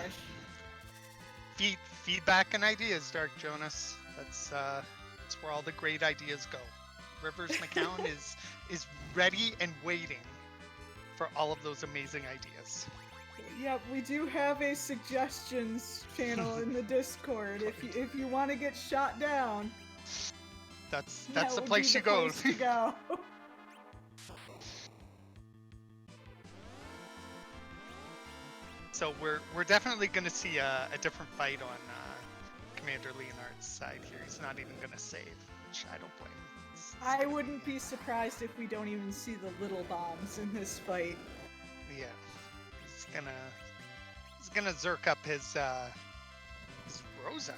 Feedback and ideas, Dark Jonas. That's where all the great ideas go. Rivers McCown is ready and waiting for all of those amazing ideas. Yep, we do have a suggestions channel in the Discord. If you want to get shot down, that's the place you go. Place to go. So we're definitely going to see a different fight on Commander Leonhart's side here. He's not even going to save, which I don't blame him. I wouldn't be surprised if we don't even see the little bombs in this fight. Yeah, he's gonna He's gonna zerk up his Rosa.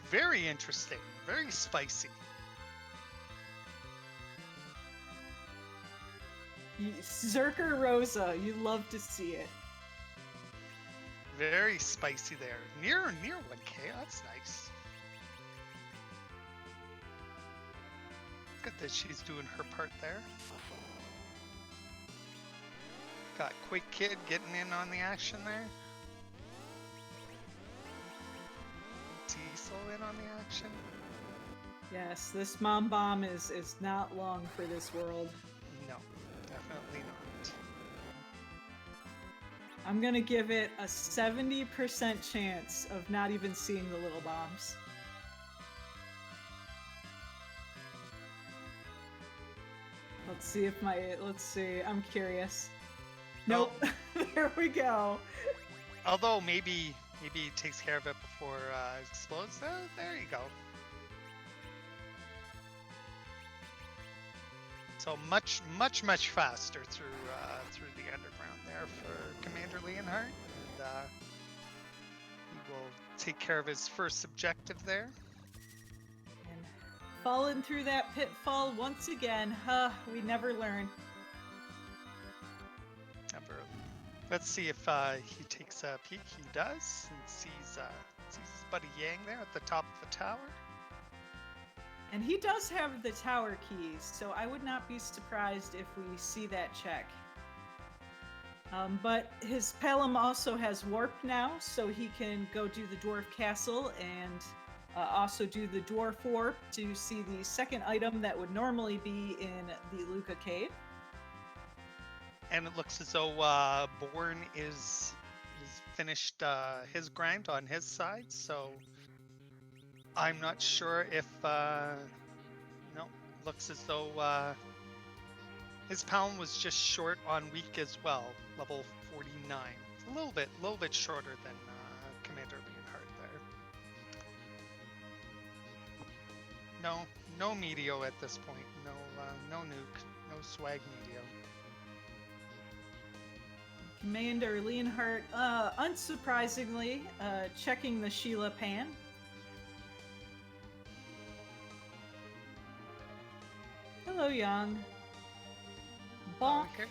Very interesting. Very spicy. Zerker Rosa, you love to see it. Very spicy there. Near 1K. That's nice. Good that she's doing her part there. Got Quick Kid getting in on the action there. Cecil in on the action. Yes, this mom bomb is not long for this world. No, definitely not. I'm gonna give it a 70% chance of not even seeing the little bombs. Let's see, I'm curious. Nope, there we go. Although maybe he takes care of it before it explodes. There you go. So much faster through the underground there for Commander Leonhart, and he will take care of his first objective there. And falling through that pitfall once again. We never learn. Never. Let's see if he takes a peek. He does, and sees his buddy Yang there at the top of the tower. And he does have the tower keys, so I would not be surprised if we see that check. But his Pelham also has warp now, so he can go do the dwarf castle and also do the dwarf warp to see the second item that would normally be in the Luca cave. And it looks as though Born is finished his grind on his side, so I'm not sure if no, looks as though his Palm was just short on weak as well, level 49. A little bit shorter than Commander Leonhart there. No Meteo at this point. No nuke. No swag Meteo. Commander Leonhart, unsurprisingly, checking the Sheila Pan. Hello, Young. Bonk. Okay.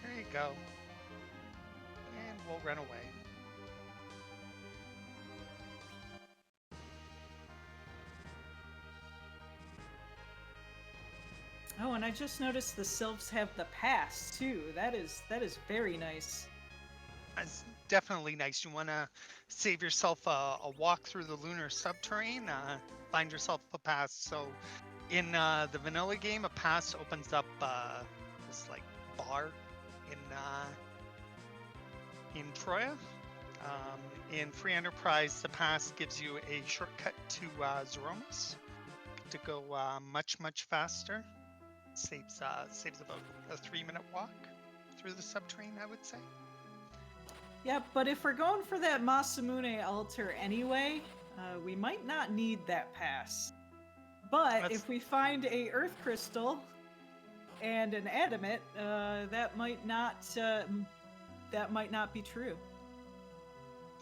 There you go. And we'll run away. Oh, and I just noticed the Sylphs have the pass too. That is very nice. It's definitely nice. You want to save yourself a walk through the lunar subterrane, find yourself a pass. So in the vanilla game, a pass opens up this like bar in Troya. In Free Enterprise, the pass gives you a shortcut to Zeromus to go much faster. Saves about a 3-minute walk through the subterrane, I would say. Yeah, but if we're going for that Masamune altar anyway, we might not need that pass. But if we find a Earth Crystal and an Adamant, that might not be true.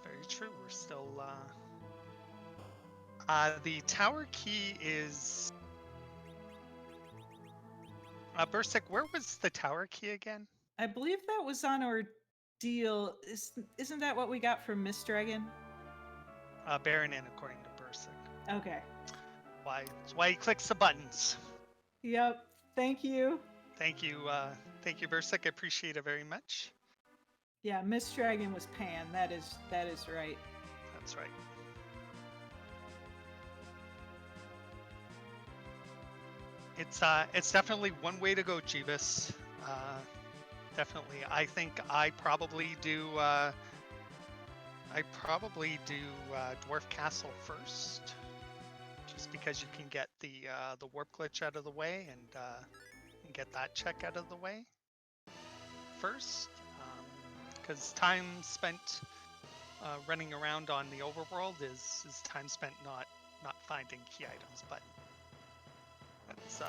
Very true. We're still the tower key is Bursik. Where was the tower key again? I believe that was on our deal. Isn't that what we got from Miss Dragon? Baron in, according to Bursik. Okay. That's why he clicks the buttons. Yep. Thank you. Thank you, Bursik. I appreciate it very much. Yeah, Miss Dragon was Pan. That is right. That's right. It's definitely one way to go, Jeebus. Definitely. I think I probably do Dwarf Castle first, just because you can get the warp glitch out of the way and get that check out of the way first, because time spent running around on the overworld is time spent not finding key items, but that's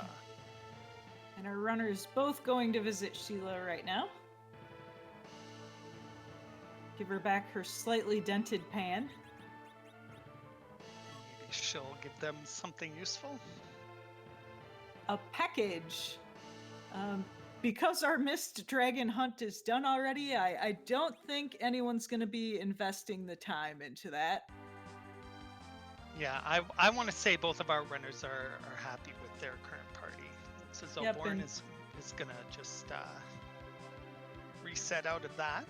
And our runners both going to visit Sheila right now. Give her back her slightly dented pan. Maybe she'll give them something useful. A package. Because our Mist Dragon hunt is done already, I don't think anyone's going to be investing the time into that. Yeah, I want to say both of our runners are happy with their current party. So Zolborn is going to just reset out of that.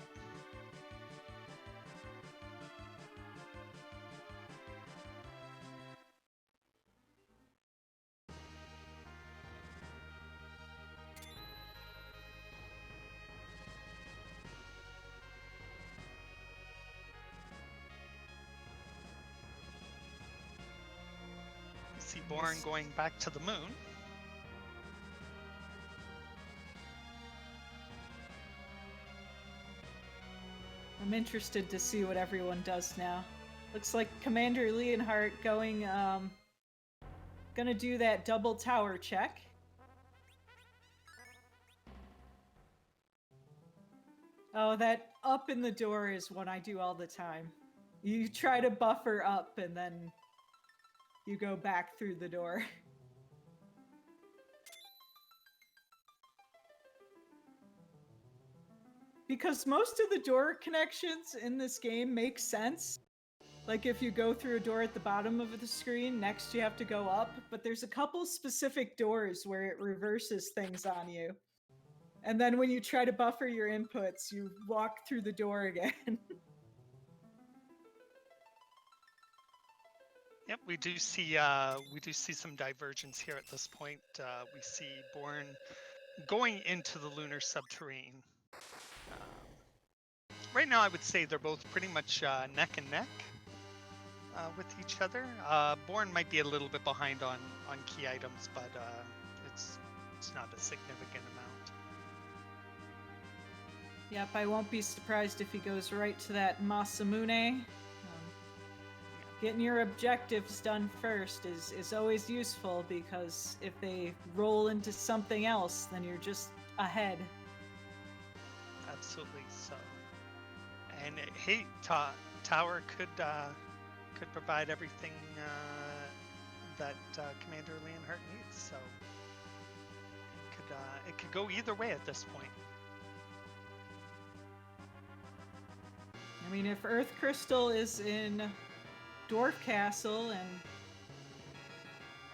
See Boren going back to the moon. I'm interested to see what everyone does now. Looks like Commander Leonhart gonna do that double tower check. Oh, that up in the door is what I do all the time. You try to buffer up and then you go back through the door. Because most of the door connections in this game make sense. Like if you go through a door at the bottom of the screen, next you have to go up, but there's a couple specific doors where it reverses things on you. And then when you try to buffer your inputs, you walk through the door again. Yep, we do see some divergence here at this point. We see Boren going into the lunar subterrane. Right now, I would say they're both pretty much neck and neck with each other. Boren might be a little bit behind on key items, but it's not a significant amount. Yep, I won't be surprised if he goes right to that Masamune. Getting your objectives done first is always useful, because if they roll into something else, then you're just ahead. Absolutely so. And hey, Tower could provide everything that Commander Leonhart needs. So it could go either way at this point. I mean, if Earth Crystal is in Dwarf Castle and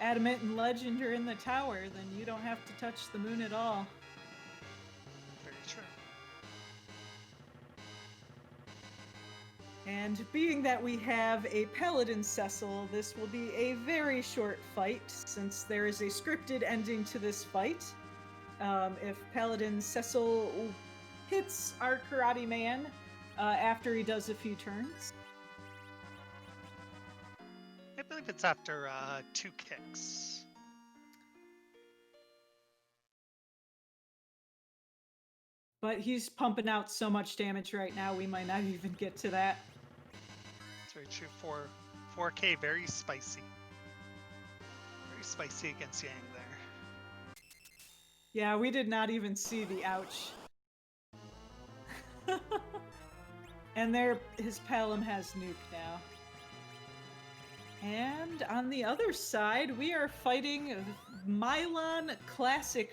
Adamant and Legend are in the tower, then you don't have to touch the moon at all. Very true. And being that we have a Paladin Cecil, this will be a very short fight, since there is a scripted ending to this fight. If Paladin Cecil hits our Karate Man after he does a few turns. I believe it's after 2 kicks. But he's pumping out so much damage right now, we might not even get to that. It's very true. 4K, very spicy. Very spicy against Yang there. Yeah, we did not even see the ouch. And there, his Palom has nuke now. And on the other side, we are fighting Mylon Classic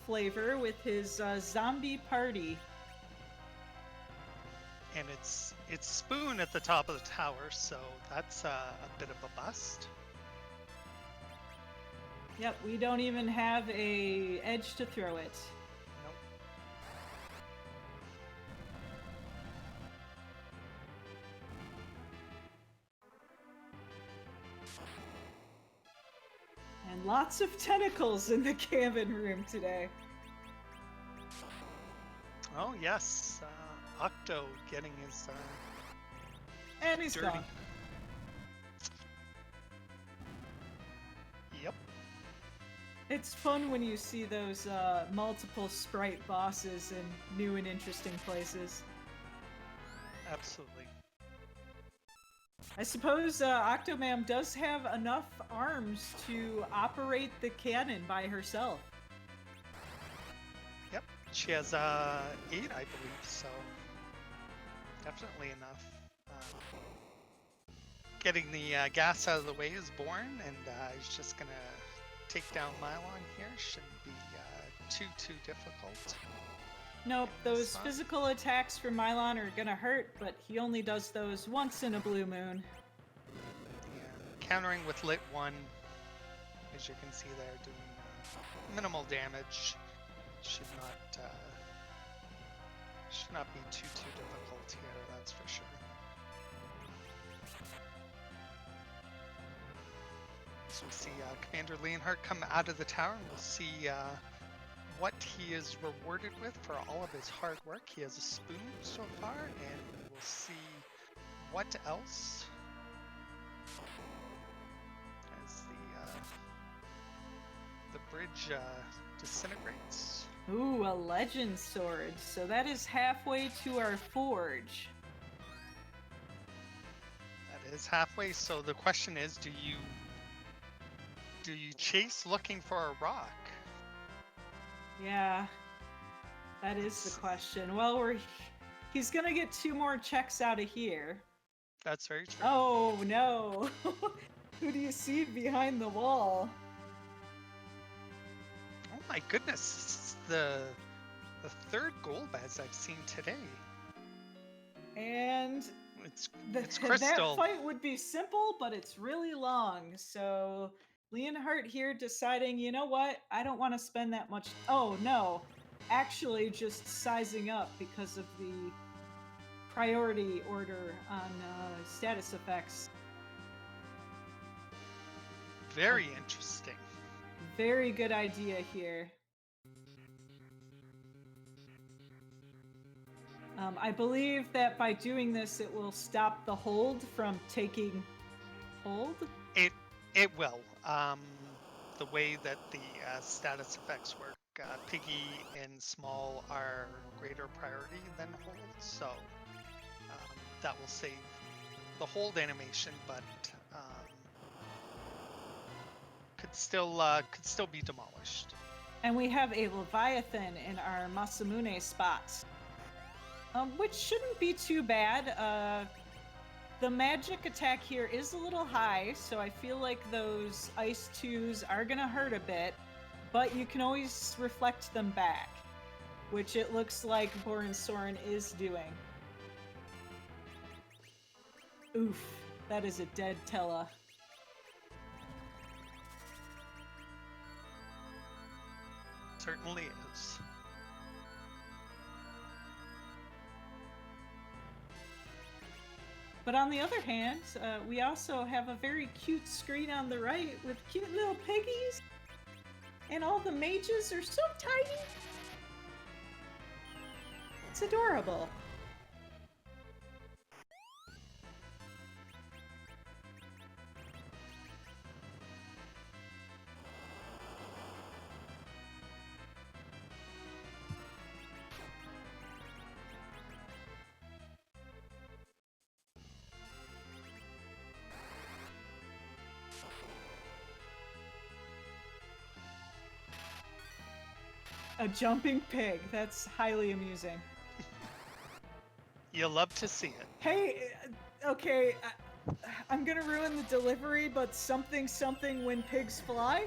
flavor with his zombie party. And it's Spoon at the top of the tower, so that's a bit of a bust. Yep, we don't even have a edge to throw it. Nope. And lots of tentacles in the cabin room today. Oh yes, Octo getting his And he's dirty. gone. Yep. It's fun when you see those multiple sprite bosses in new and interesting places. Absolutely. I suppose Octomam does have enough arms to operate the cannon by herself. Yep. She has 8, I believe. So definitely enough. Getting the gas out of the way is Born, and he's just gonna take down Mylon here. Shouldn't be too difficult. Nope, those physical attacks from Mylon are gonna hurt, but he only does those once in a blue moon. Yeah, countering with Lit 1, as you can see there, doing minimal damage. Should not be too difficult here, that's for sure. So we see Commander Leonhart come out of the tower, and we'll see what he is rewarded with for all of his hard work. He has a spoon so far, and we'll see what else as the bridge disintegrates. Ooh, a legend sword. So that is halfway to our forge. That is halfway. So the question is, do you chase looking for a rock? Yeah, that is the question. Well, he's gonna get 2 more checks out of here. That's very true. Oh no! Who do you see behind the wall? Oh my goodness, it's the third gold baz I've seen today. And it's Crystal. That fight would be simple, but it's really long. So Leonhart here deciding, you know what? I don't want to spend that much. Oh no, actually just sizing up because of the priority order on status effects. Very interesting. Very good idea here. I believe that by doing this, it will stop the hold from taking hold. It will. The way that the status effects work, Piggy and Small are greater priority than hold, so that will save the hold animation, but could still be demolished. And we have a Leviathan in our Masamune spots, which shouldn't be too bad. The magic attack here is a little high, so I feel like those Ice 2s are gonna hurt a bit, but you can always reflect them back, which it looks like borensoren is doing. Oof, that is a dead Tella. Certainly is. But on the other hand, we also have a very cute screen on the right with cute little piggies. And all the mages are so tiny. It's adorable. A jumping pig. That's highly amusing. You'll love to see it. Hey, okay, I'm gonna ruin the delivery, but something when pigs fly?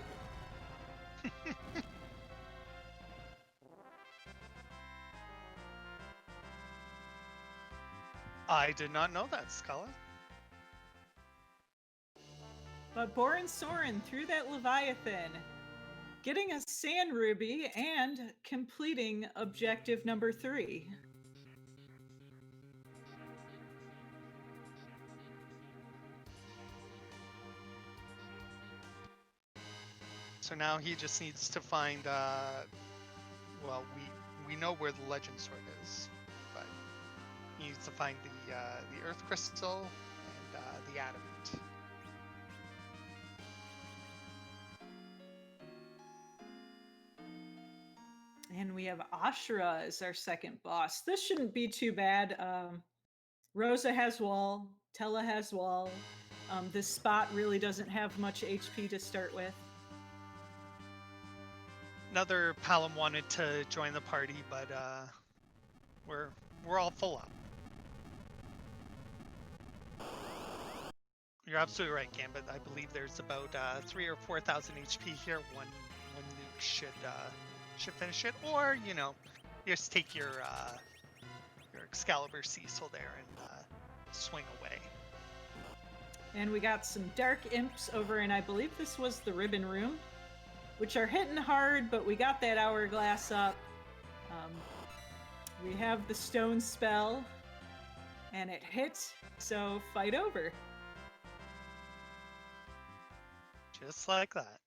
I did not know that, Scala. But borensoren through that Leviathan, getting a sand ruby and completing objective number 3. So now he just needs to find, well, we know where the legend sword is, but he needs to find the earth crystal and the adamant. And we have Ashura as our second boss. This shouldn't be too bad. Rosa has wall, Tella has wall. This spot really doesn't have much HP to start with. Another Palom wanted to join the party, but we're all full up. You're absolutely right, Gambit. I believe there's about 3,000 or 4,000 HP here. One nuke should finish it, or you know, just take your Excalibur Cecil there and swing away. And we got some Dark Imps over in, I believe this was the Ribbon Room, which are hitting hard, but we got that Hourglass up. We have the Stone Spell, and it hit, so fight over. Just like that.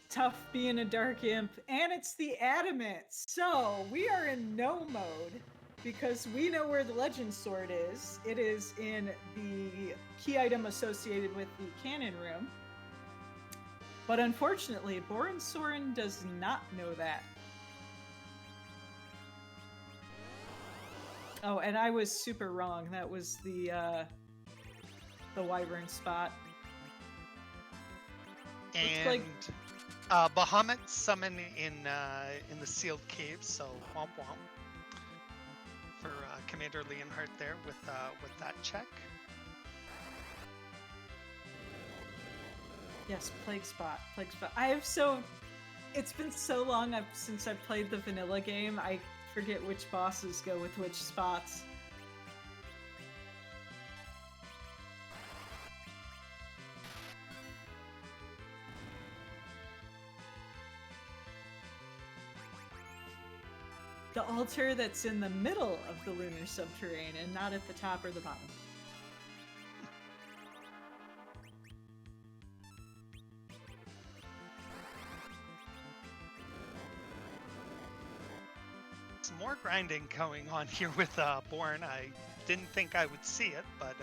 Tough being a Dark Imp, and it's the Adamant. So we are in no mode because we know where the Legend Sword is. It is in the key item associated with the Cannon Room. But unfortunately, borensoren does not know that. Oh, and I was super wrong. That was the Wyvern spot. And Bahamut summon in the sealed cave, so womp womp for Commander Leonhart there with that check. Yes, Plague Spot. It's been so long since I've played the vanilla game, I forget which bosses go with which spots. The altar that's in the middle of the lunar subterranean and not at the top or the bottom. Some more grinding going on here with Born. I didn't think I would see it, but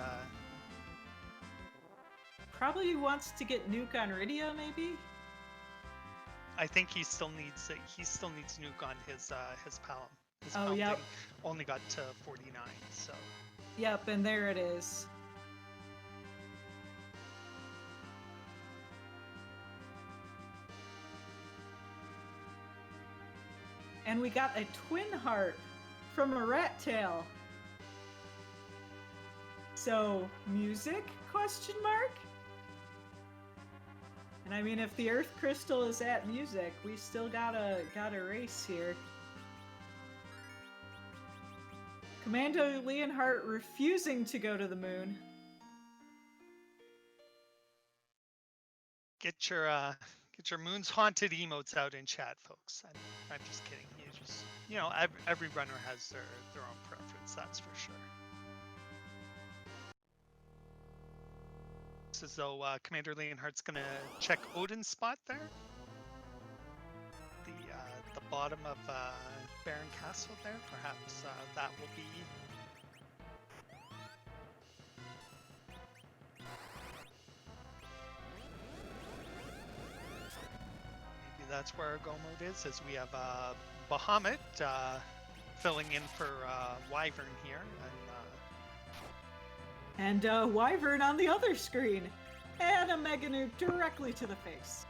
probably wants to get Nuke on Rydia, maybe. I think he still needs nuke on his Palom. His oh, yep. Only got to 49, so. Yep, and there it is. And we got a twin heart from a rat tail. So, music? Question mark? And I mean, if the Earth Crystal is at music, we still got a race here. Commander Leonhart refusing to go to the moon. Get your Moon's Haunted emotes out in chat, folks. I'm just kidding. You know, every runner has their own preference, that's for sure. It's as though Commander Leonhart's gonna check Odin's spot there. The bottom of Baron Castle there. Perhaps that will be. Maybe that's where our go mode is, as we have Bahamut filling in for Wyvern here. And Wyvern on the other screen. And a Mega Nuke directly to the face.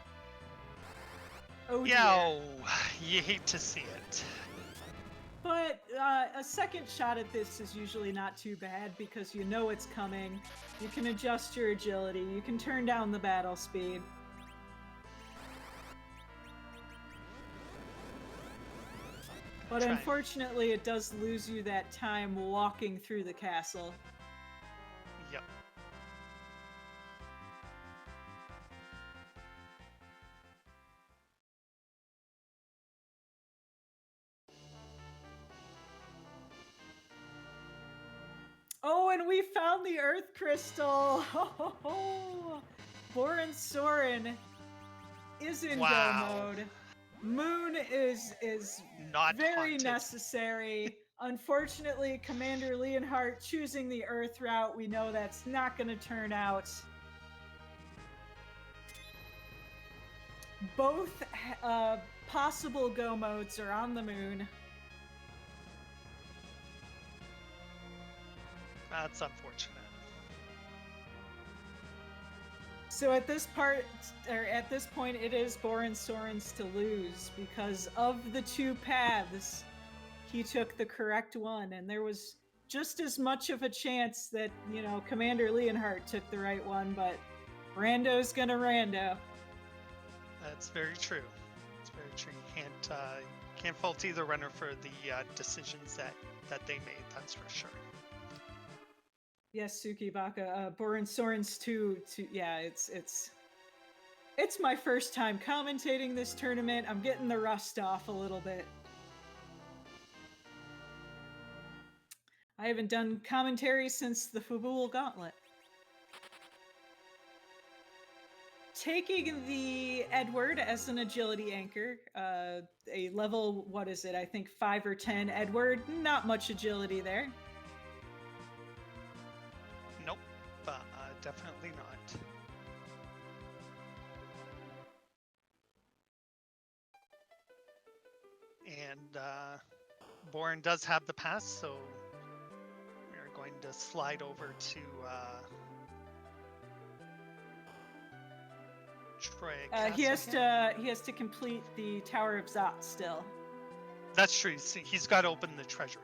Oh dear. Yeah, you hate to see it. But a second shot at this is usually not too bad because you know it's coming. You can adjust your agility. You can turn down the battle speed. But unfortunately, it does lose you that time walking through the castle. Yep. Oh, and we found the Earth Crystal! borensoren is in go mode. Moon is not very haunted. Necessary. Unfortunately, Commander Leonhart choosing the Earth route, we know that's not going to turn out. Both possible go modes are on the moon. That's unfortunate. So at this point, it is borensoren's to lose because of the two paths, he took the correct one, and there was just as much of a chance that, you know, Commander Leonhart took the right one, but Rando's gonna Rando. That's very true. It's very true. You can't fault either runner for the decisions that they made. That's for sure. Yes, Suki Baka. Borensoren's too. Yeah, it's my first time commentating this tournament. I'm getting the rust off a little bit. I haven't done commentary since the Fabul Gauntlet. Taking the Edward as an agility anchor, a level, what is it? I think 5 or 10 Edward. Not much agility there. Nope, definitely not. And Boren does have the pass, so we're going to slide over to Troy. He has to complete the Tower of Zot still. That's true. He's got to open the treasury.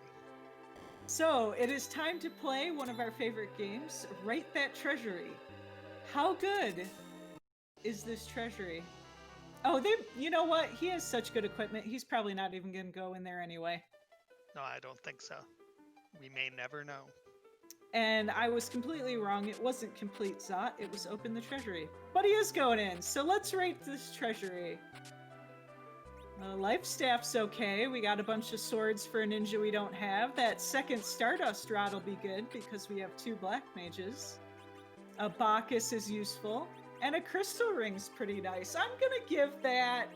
So it is time to play one of our favorite games, Write That Treasury. How good is this treasury? Oh, you know what? He has such good equipment. He's probably not even going to go in there anyway. No, I don't think so. We may never know. And I was completely wrong. It wasn't complete Zot. It was open the treasury. But he is going in. So let's rate this treasury. Life staff's okay. We got a bunch of swords for a ninja we don't have. That second Stardust Rod will be good because we have 2 black mages. A Bacchus is useful. And a crystal ring's pretty nice. I'm gonna give that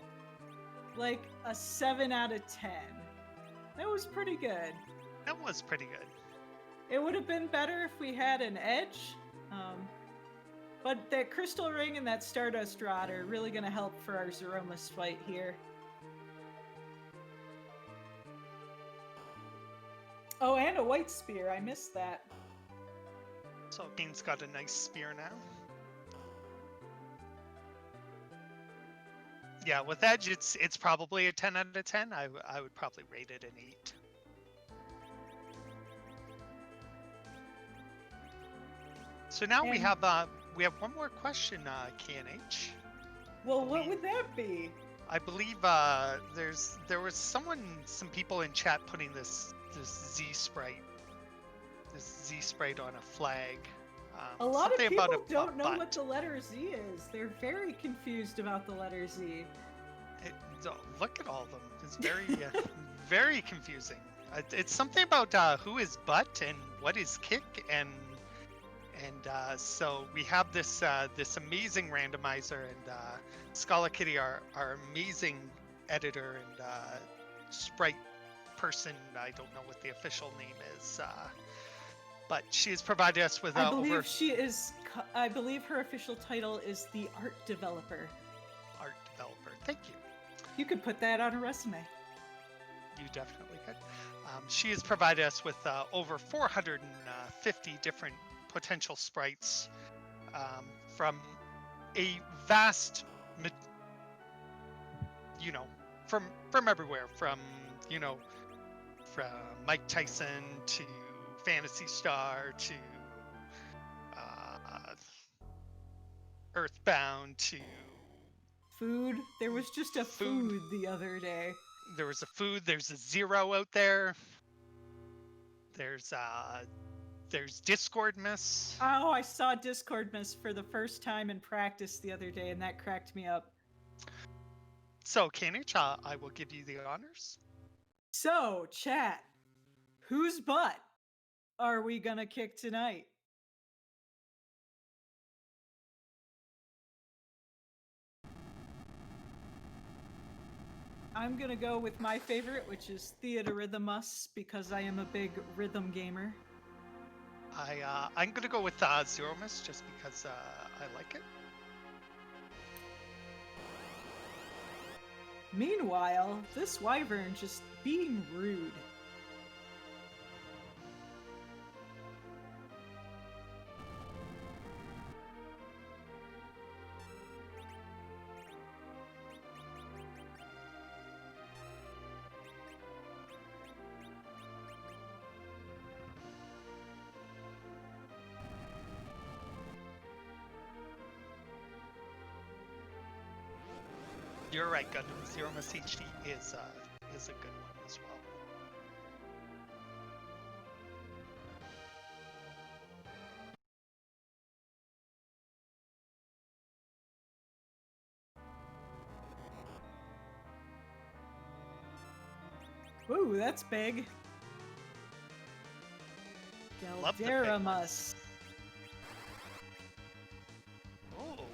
like a 7 out of 10. That was pretty good. That was pretty good. It would have been better if we had an edge. But that crystal ring and that Stardust Rod are really gonna help for our Zeromus fight here. Oh, and a white spear. I missed that. So Kane's got a nice spear now. Yeah, with edge, it's probably a 10 out of 10. I would probably rate it an 8. So now we have one more question, KNH. Well, what would that be? I believe there was some people in chat putting this Z sprite on a flag. A lot of people don't know what the letter Z is. They're very confused about the letter Z. Look at all of them. It's very very confusing. It's something about who is butt and what is kick, and so we have this amazing randomizer, and Scala Kitty, our amazing editor and sprite person. I don't know what the official name is, but she has provided us with I believe her official title is the art developer. Art developer. Thank you. You could put that on a resume. You definitely could. She has provided us with over 450 different potential sprites from a vast, from everywhere, from Mike Tyson to Phantasy Star to Earthbound to food. There was just a food the other day. There was a food. There's a Zero out there. There's Discord Miss. Oh, I saw Discord Miss for the first time in practice the other day, and that cracked me up. So, KNH, I will give you the honors. So, chat, whose butt are we gonna kick tonight? I'm gonna go with my favorite, which is Theodorhythmus, because I am a big rhythm gamer. I'm gonna go with Zeromus just because I like it. Meanwhile, this wyvern just being rude. you're right, Gundam. Threemus HD is a good one as well. Ooh, that's big. Love the big Threemus. Oh.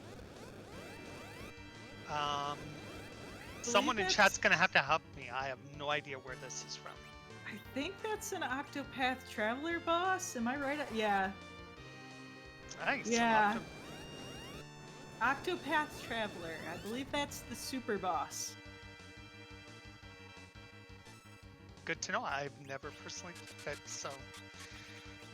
Someone in chat's gonna have to help me. I have no idea where this is from. I think that's an Octopath Traveler boss. Am I right? Yeah. Nice. Yeah. Octopath Traveler. I believe that's the super boss. Good to know. I've never personally played it, so.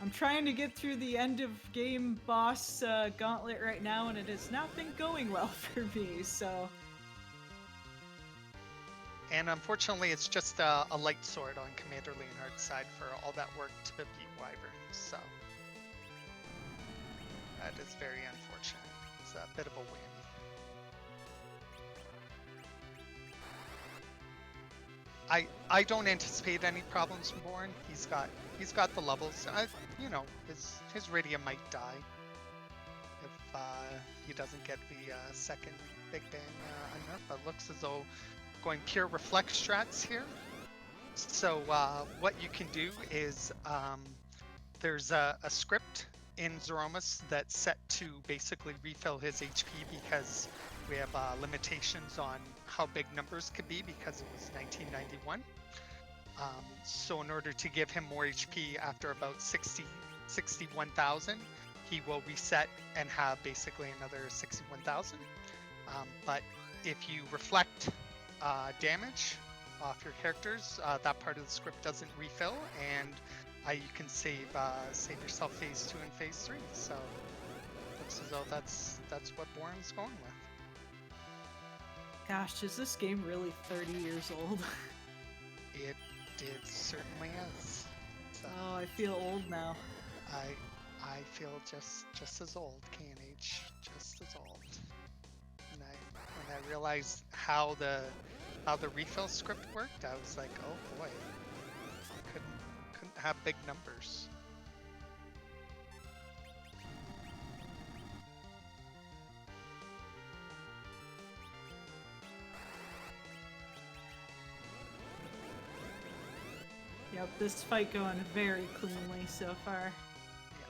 I'm trying to get through the end of game boss gauntlet right now, and it has not been going well for me, so. And unfortunately, it's just a light sword on CommanderLeonhart's side for all that work to beat Wyvern, so. That is very unfortunate. It's a bit of a whammy. I don't anticipate any problems from Boren. He's got the levels. You know, his Radium might die if he doesn't get the second Big Bang nerf. But looks as though going pure reflect strats here. So what you can do is there's a script in Threemus that's set to basically refill his HP because we have limitations on how big numbers could be because it was 1991. So in order to give him more HP after about 61,000, he will reset and have basically another 61,000. But if you reflect damage off your characters, that part of the script doesn't refill, and you can save yourself phase 2 and phase 3. So looks as though that's what Boren's going with. Gosh, is this game really 30 years old? It certainly is. So, oh, I feel old now. I feel just as old, KNH, just as old. And when I realized how the refill script worked, I was like, oh boy, couldn't have big numbers. Yep, this fight going very cleanly so far. Yeah.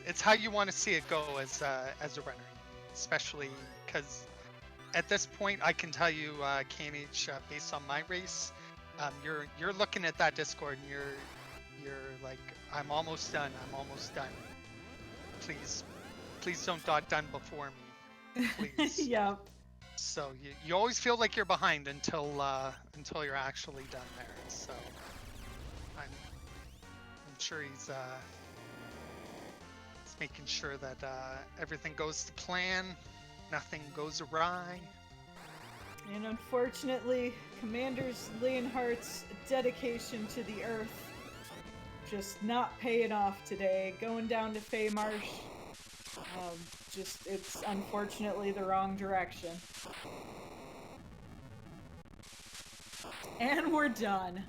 It's how you want to see it go as a runner, especially because at this point I can tell you, KNH, based on my race, you're looking at that Discord and you're like, I'm almost done. Please don't dot done before me, please. Yep. So you always feel like you're behind until you're actually done there. So I'm sure he's making sure that everything goes to plan, nothing goes awry. And unfortunately, Commander's Leonhart's dedication to the Earth just not paying off today. Going down to Fey Marsh. It's unfortunately the wrong direction. And we're done.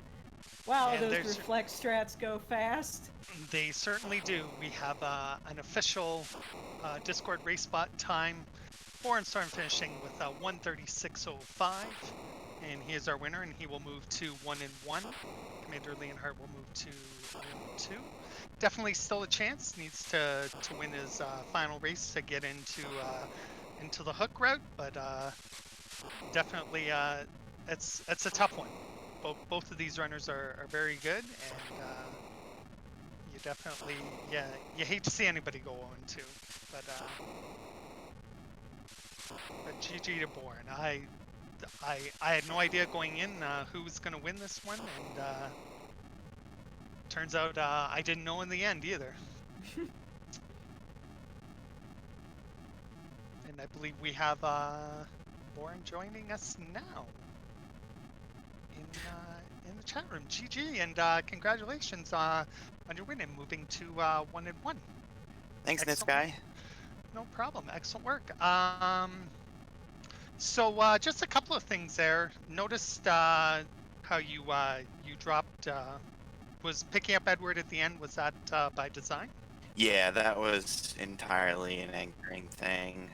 Wow, and those reflect strats go fast. They certainly do. We have an official Discord race bot time. Borensoren finishing with 1:36.05, and he is our winner, and he will move to 1-1. CommanderLeonhart will move to 1-2. Definitely still a chance. Needs to win his final race to get into the hook route, but definitely it's a tough one. Both of these runners are very good, and you definitely you hate to see anybody go 0-2, but GG to Boren. I had no idea going in who was going to win this one, and turns out I didn't know in the end either. And I believe we have Boren joining us now in the chat room. GG, and congratulations on your win and moving to 1-1. Thanks, Nitsky. No problem. Excellent work. So just a couple of things there. Noticed how you dropped was picking up Edward at the end. Was that by design? Yeah, that was entirely an anchoring thing.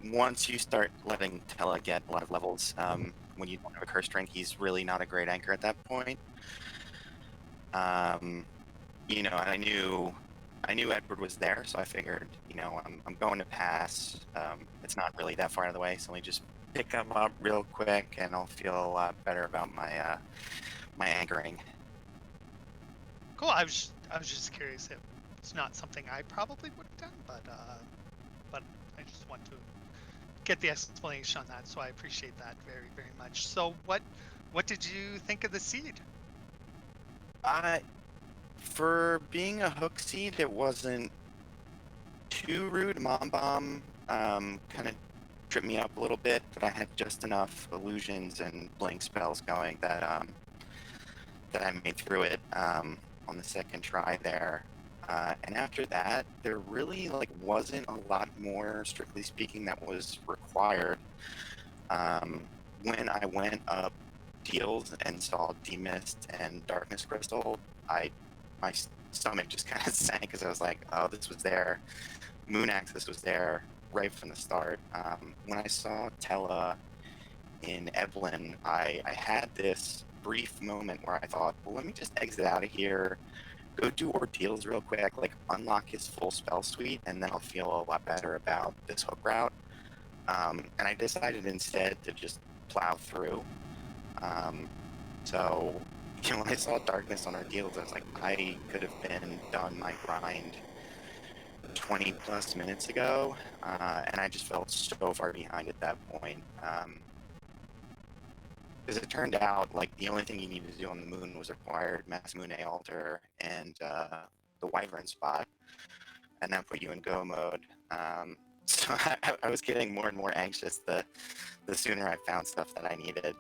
Once you start letting Tella get a lot of levels, when you don't have a curse strength, he's really not a great anchor at that point. You know, I knew Edward was there, so I figured, you know, I'm going to pass. It's not really that far out of the way, so let me just pick him up real quick, and I'll feel a lot better about my my anchoring. Cool. I was just curious. It's not something I probably would have done, but I just want to get the explanation on that. So I appreciate that very, very much. So what did you think of the seed? For being a hook seed, it wasn't too rude. Mom Bomb kind of tripped me up a little bit, but I had just enough illusions and blink spells going that that I made through it on the second try there. And after that, there really wasn't a lot more, strictly speaking, that was required. When I went up deals and saw Demist and Darkness Crystal, my stomach just kind of sank because I was like, oh, this was there. Moon Axis was there right from the start. When I saw Tella in Evelyn, I had this brief moment where I thought, well, let me just exit out of here, go do ordeals real quick, unlock his full spell suite, and then I'll feel a lot better about this hook route. And I decided instead to just plow through. So, you know, when I saw Darkness on ordeals, I was like, I could have been done my grind 20 plus minutes ago, and I just felt so far behind at that point. Because it turned out the only thing you needed to do on the moon was acquire Mass Moon A Altar and the Wyvern spot, and that put you in go mode. So I was getting more and more anxious the sooner I found stuff that I needed.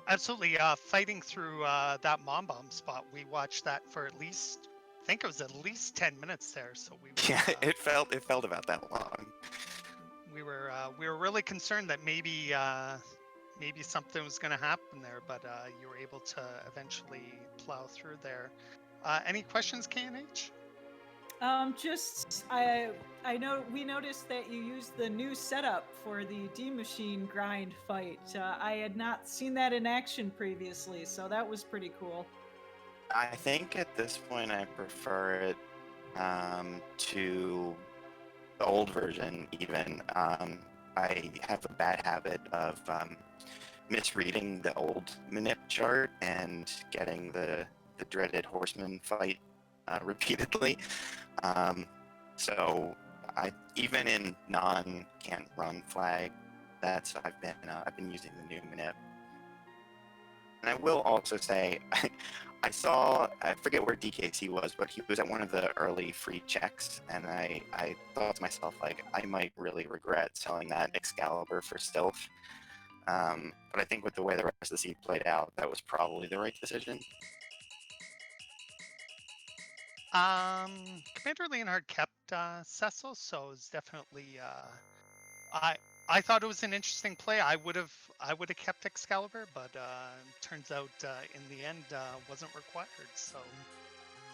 Absolutely. Fighting through that Mom Bomb spot, we watched that for at least, I think it was at least 10 minutes there. So we were, Yeah, it felt about that long. we were really concerned that maybe something was going to happen there, but you were able to eventually plow through there. Any questions, KNH? I know we noticed that you used the new setup for the D Machine grind fight. I had not seen that in action previously, so that was pretty cool. I think at this point I prefer it to the old version even. I have a bad habit of misreading the old manip chart and getting the dreaded horseman fight repeatedly. So I even in can't run flag, I've been using the new manip. And I will also say, I forget where DKC was, but he was at one of the early free checks, and I thought to myself, I might really regret selling that Excalibur for Stealth. But I think with the way the rest of the seed played out, that was probably the right decision. Commander Leonhart kept Cecil, so it's definitely I thought it was an interesting play. I would have kept Excalibur, but turns out in the end wasn't required. So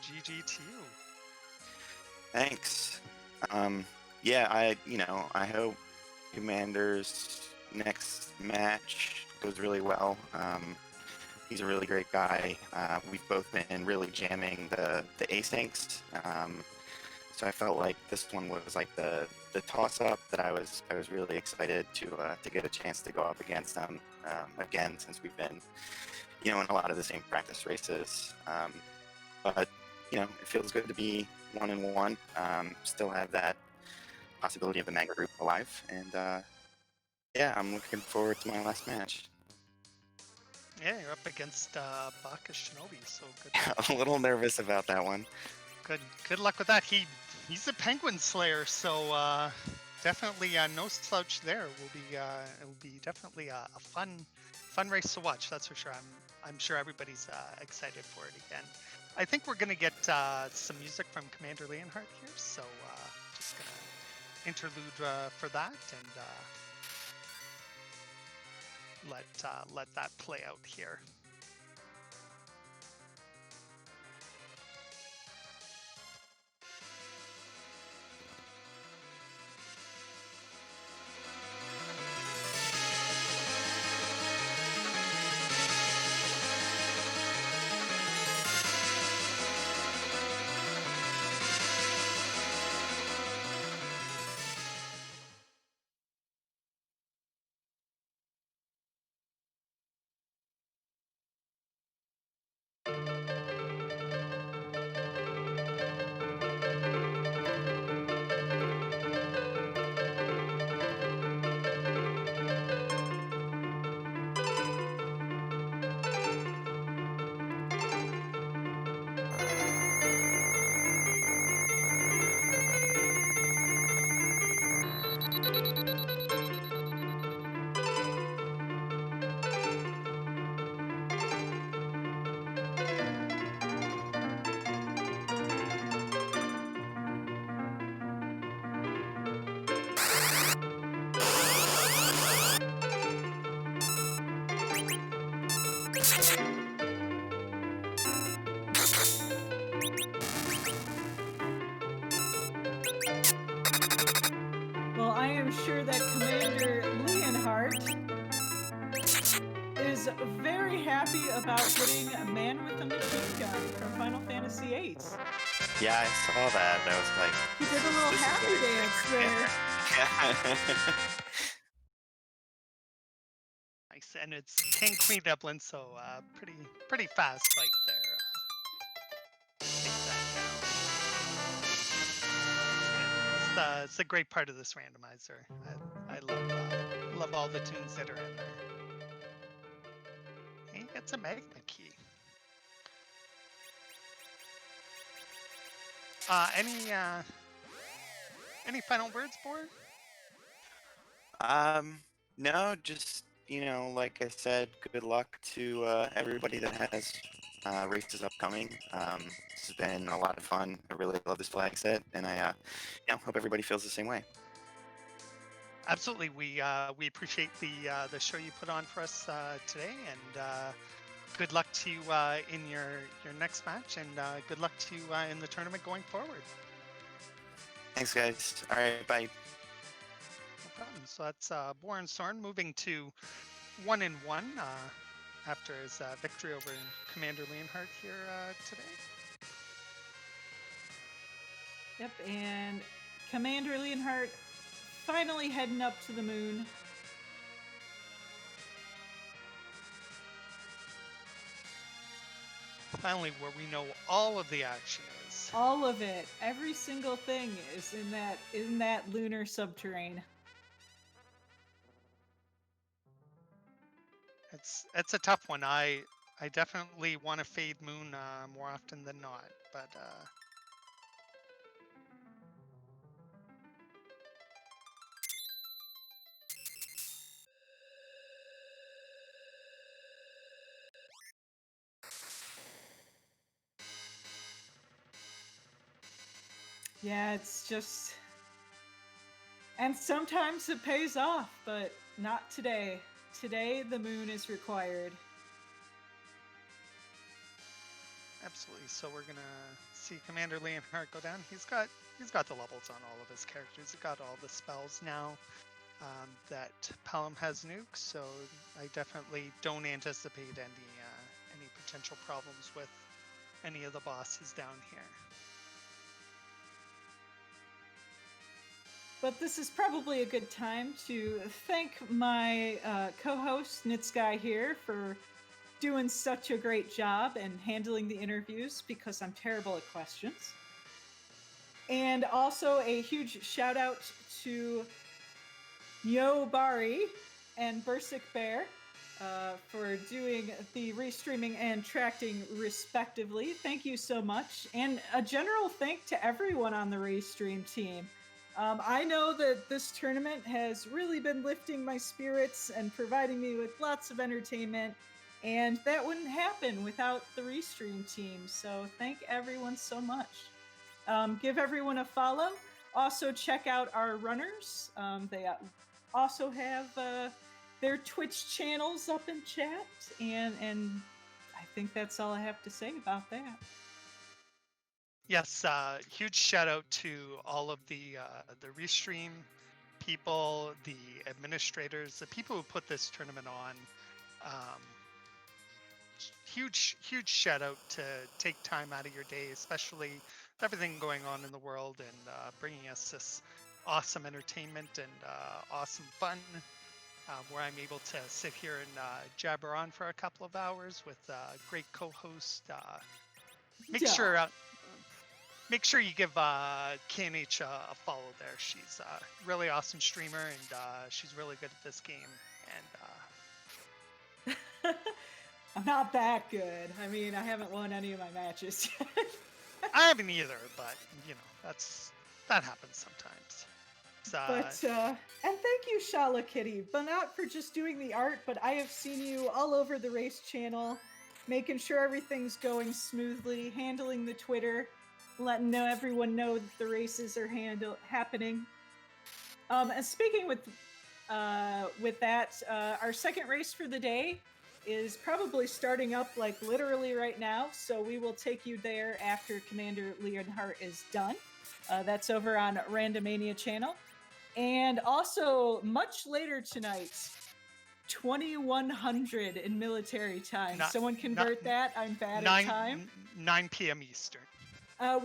GG to you. Thanks. Yeah, I hope Commander's next match goes really well. He's a really great guy. We've both been really jamming the asyncs. So I felt like this one was the toss-up that I was really excited to get a chance to go up against him again, since we've been in a lot of the same practice races. But it feels good to be 1-1. Still have that possibility of the mega group alive, and yeah, I'm looking forward to my last match. Yeah, you're up against Baka Shinobi, so good. I'm a little nervous about that one. Good luck with that. He's a Penguin Slayer, so definitely no slouch there. It will be definitely a fun race to watch. That's for sure. I'm sure everybody's excited for it again. I think we're gonna get some music from Commander Leonhart here, so just gonna interlude for that and let that play out here. Well, I am sure that Commander Leonhart is very happy about getting a man with a machine gun from Final Fantasy VIII. Yeah, I saw that. I was like, He did a little this is happy very dance there. Yeah. Nice, and it's King Queen Dublin, so pretty fast fight there. Take that down. It's a great part of this randomizer. I love all the tunes that are in there. He gets a magma key. Any final words, Bor? No, just, like I said, good luck to everybody that has races upcoming. This has been a lot of fun. I really love this flag set, and I hope everybody feels the same way. Absolutely, we appreciate the show you put on for us today, and good luck to you in your next match, and good luck to you in the tournament going forward. Thanks, guys. All right, bye. No problem. So that's borensoren moving to 1-1 after his victory over Commander Leonhart here today. Yep, and Commander Leonhart finally heading up to the moon. Finally, where we know all of the action is. All of it, every single thing is in that lunar subterrane. It's a tough one. I definitely want to fade moon more often than not, but Yeah, it's just, and sometimes it pays off, but not today. Today the moon is required. absolutely. So we're gonna see Commander Leonhart go down. He's got the levels on all of his characters. He's got all the spells now that Pelham has nukes. So I definitely don't anticipate any potential problems with any of the bosses down here. But this is probably a good time to thank my co-host Nitsky here for doing such a great job and handling the interviews, because I'm terrible at questions. And also a huge shout out to Yo Bari and Bursic Bear for doing the restreaming and tracking respectively. Thank you so much. And a general thank to everyone on the restream team. I know that this tournament has really been lifting my spirits and providing me with lots of entertainment. And that wouldn't happen without the Restream team. So thank everyone so much. Give everyone a follow. Also check out our runners. They also have their Twitch channels up in chat. And I think that's all I have to say about that. Yes, huge shout out to all of the Restream people, the administrators, the people who put this tournament on. Huge shout out to take time out of your day, especially with everything going on in the world, and bringing us this awesome entertainment and awesome fun, where I'm able to sit here and jabber on for a couple of hours with great co-host. Make sure you give KNH a follow there. She's a really awesome streamer, and she's really good at this game. And I'm not that good. I mean, I haven't won any of my matches yet. I haven't either, but you know, that happens sometimes. And thank you, Shala Kitty, but not for just doing the art, but I have seen you all over the race channel, making sure everything's going smoothly, handling the Twitter, letting everyone know that the races are happening. And speaking with that, our second race for the day is probably starting up like literally right now, so we will take you there after Commander Leonhart is done. That's over on Randomania channel. And also, much later tonight, 2100 in military time. Someone convert that. I'm bad at time. 9 p.m. Eastern.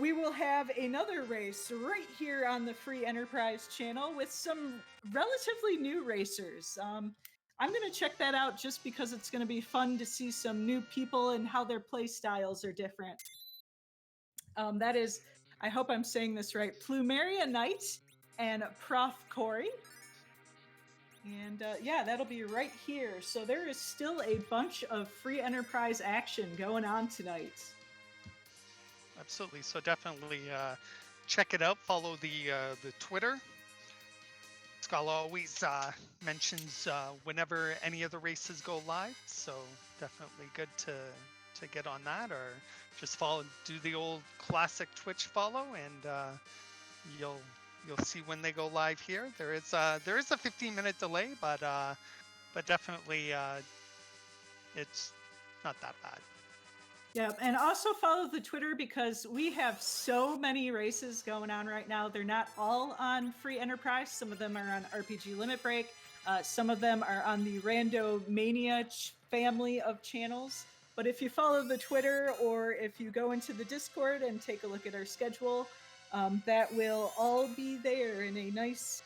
We will have another race right here on the Free Enterprise channel with some relatively new racers. I'm going to check that out just because it's going to be fun to see some new people and how their play styles are different. That is, I hope I'm saying this right, Plumeria Knight and Prof. Corey. And yeah, that'll be right here. So there is still a bunch of Free Enterprise action going on tonight. Absolutely. So definitely check it out. Follow the Twitter. Scala always mentions whenever any of the races go live. So definitely good to get on that, or just do the old classic Twitch follow, and you'll see when they go live here. There is a 15-minute delay, but definitely it's not that bad. Yeah, and also follow the Twitter because we have so many races going on right now. They're not all on Free Enterprise. Some of them are on RPG Limit Break. Some of them are on the Randomania family of channels. But if you follow the Twitter, or if you go into the Discord and take a look at our schedule, that will all be there in a nice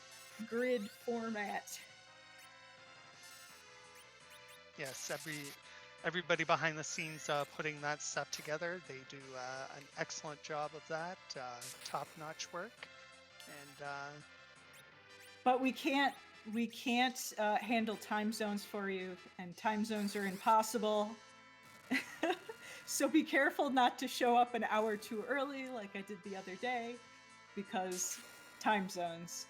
grid format. Yes, everybody behind the scenes putting that stuff together. They do an excellent job of that. Top-notch work. And but we can't handle time zones for you, and time zones are impossible. So be careful not to show up an hour too early like I did the other day, because time zones.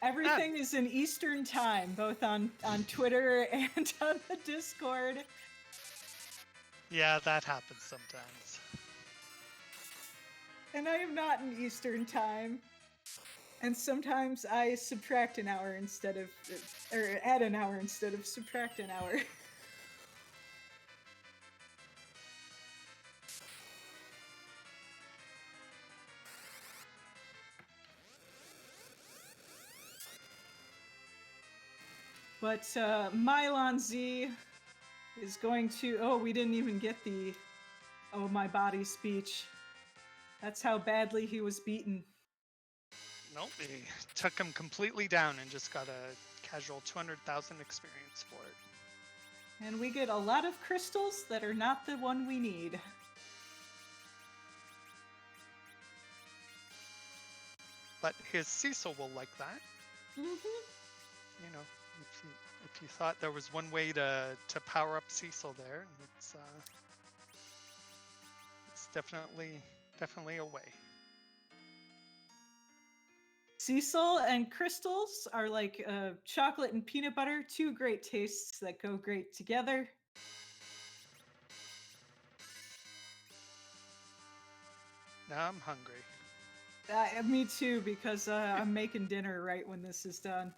Everything is in Eastern time, both on Twitter and on the Discord. Yeah, that happens sometimes. And I am not in Eastern time. And sometimes I subtract an hour instead of, or add an hour instead of subtract an hour. But Mylon Z is going to... Oh, we didn't even get the "Oh, my body" speech. That's how badly he was beaten. Nope, they took him completely down and just got a casual 200,000 experience for it. And we get a lot of crystals that are not the one we need. But his Cecil will like that. Mm-hmm. You know, if you thought there was one way to power up Cecil there, it's definitely a way. Cecil and Crystals are like chocolate and peanut butter, two great tastes that go great together. Now I'm hungry. Me too, because I'm making dinner right when this is done.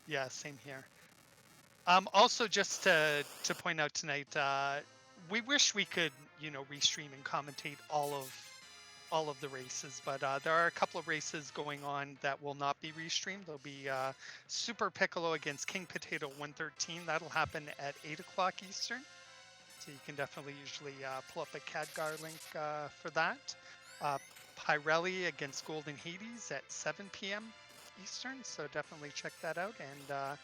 Yeah, same here. Also, just to point out tonight, we wish we could, restream and commentate all of the races, but there are a couple of races going on that will not be restreamed. There'll be Super Piccolo against King Potato 113. That'll happen at 8 o'clock Eastern. So you can definitely usually pull up a Khadgar link for that. Pirelli against Golden Hades at 7 p.m. Eastern. So definitely check that out. And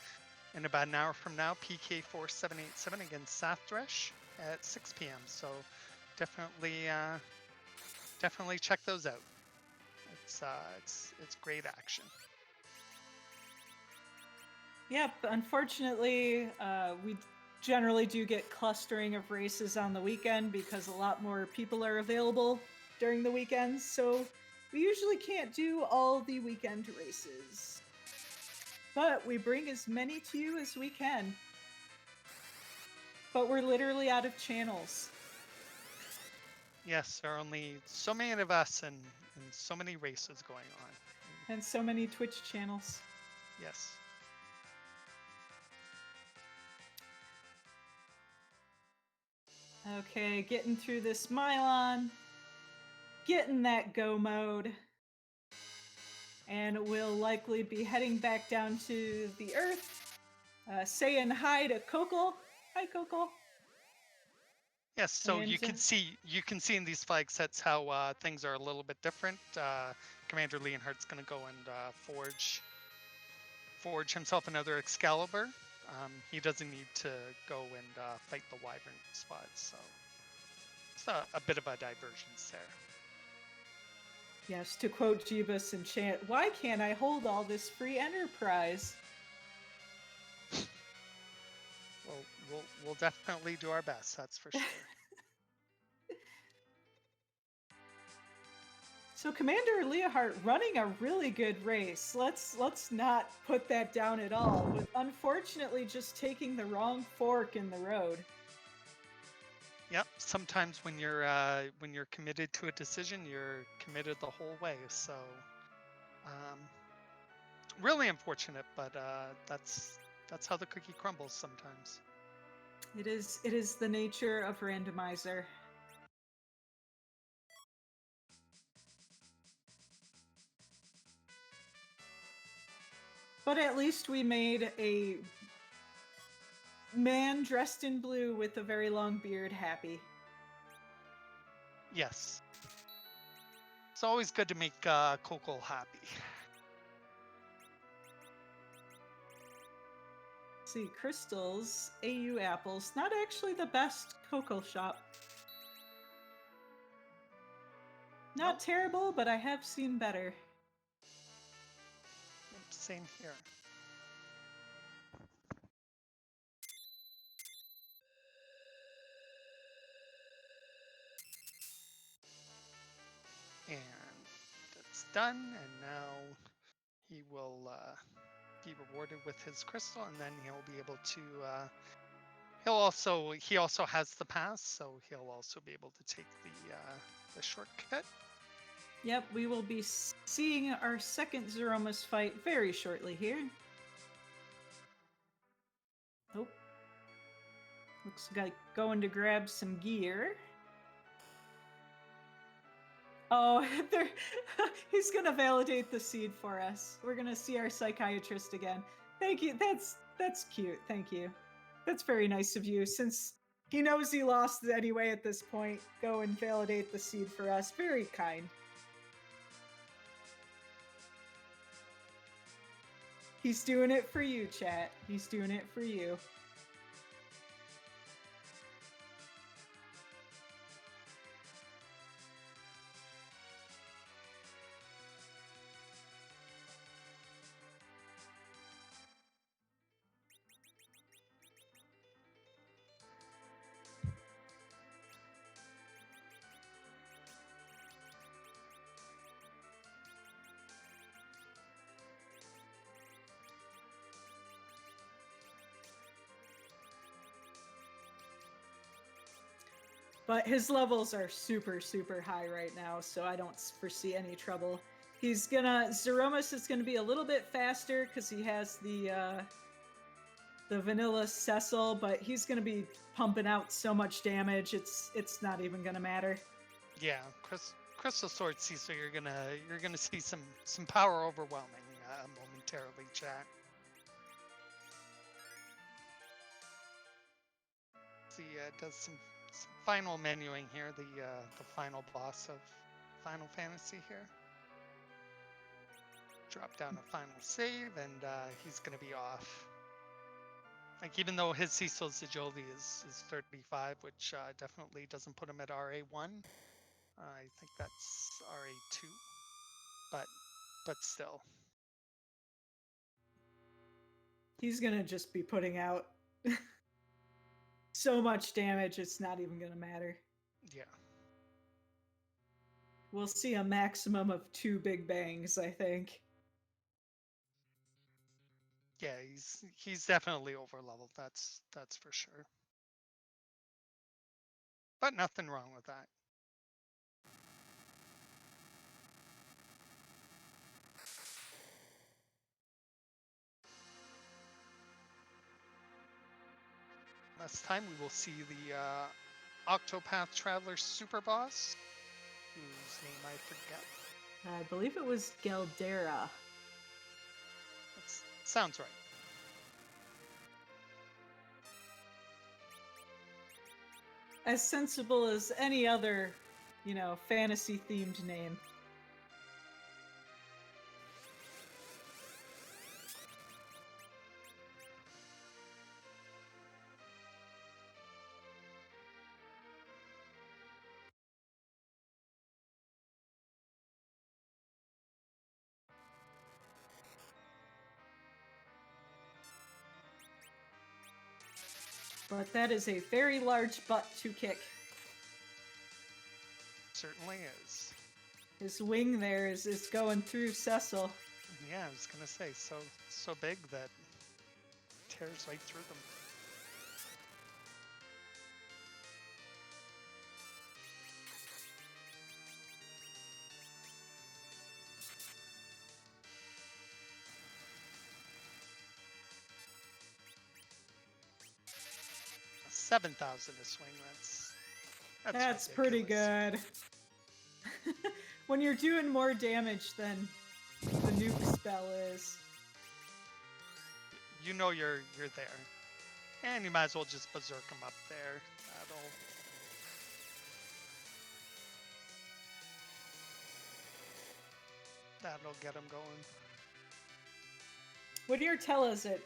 in about an hour from now, PK4787 against Sathresh at 6 p.m. So definitely check those out. It's great action. Yep, unfortunately, we generally do get clustering of races on the weekend because a lot more people are available during the weekends, so we usually can't do all the weekend races. But we bring as many to you as we can. But we're literally out of channels. Yes, there are only so many of us and so many races going on. And so many Twitch channels. Yes. Okay, getting through this Mylon. Getting that go mode. And we'll likely be heading back down to the Earth. Saying hi to Kokol. Hi, Kokol. Yes, so And, you can see in these flag sets how things are a little bit different. Commander Leonhart's going to go and forge himself another Excalibur. He doesn't need to go and fight the Wyvern spot, so it's a bit of a divergence there. Yes, to quote Jeebus and chant, "Why can't I hold all this free enterprise?" Well, we'll definitely do our best, that's for sure. So Commander Leonhart running a really good race. Let's not put that down at all. But unfortunately, just taking the wrong fork in the road. Yep. Sometimes when you're committed to a decision, you're committed the whole way. So, really unfortunate, but that's how the cookie crumbles sometimes. It is the nature of randomizer. But at least we made a man dressed in blue with a very long beard happy. Yes. It's always good to make Kokol happy. See, Crystals, AU apples, not actually the best cocoa shop. Not terrible, but I have seen better. Same here. And that's done, and now he will be rewarded with his crystal, and then he'll be able to he also has the pass, so he'll also be able to take the shortcut. Yep, we will be seeing our second Zeromus fight very shortly here. Oh. Looks like going to grab some gear. Oh, he's gonna validate the seed for us. We're gonna see our psychiatrist again. Thank you. That's cute. Thank you. That's very nice of you. Since he knows he lost anyway at this point, go and validate the seed for us. Very kind. He's doing it for you, chat. He's doing it for you. But his levels are super, super high right now, so I don't foresee any trouble. Threemus is gonna be a little bit faster because he has the vanilla Cecil, but he's gonna be pumping out so much damage, it's not even gonna matter. Yeah, Crystal Sword Cecil, you're gonna see some power overwhelming momentarily, chat. See, it does some final menuing here. The final boss of Final Fantasy here. Drop down a final save, and he's gonna be off. Like, even though his Cecil's agility is 35, which definitely doesn't put him at RA1. I think that's RA2, but still. He's gonna just be putting out so much damage, it's not even gonna matter. Yeah. We'll see a maximum of 2 big bangs, I think. Yeah, he's definitely over leveled. That's for sure. But nothing wrong with that. Last time we will see the Octopath Traveler Super Boss, whose name I forget. I believe it was Galdera. That sounds right. As sensible as any other, fantasy-themed name. But that is a very large butt to kick. Certainly is. His wing there is going through Cecil. Yeah, I was gonna say, so big that tears right through them. A 7,000 to swing. That's pretty good. When you're doing more damage than the nuke spell is. You know you're there. And you might as well just berserk him up there. That'll get him going. When your Tella's at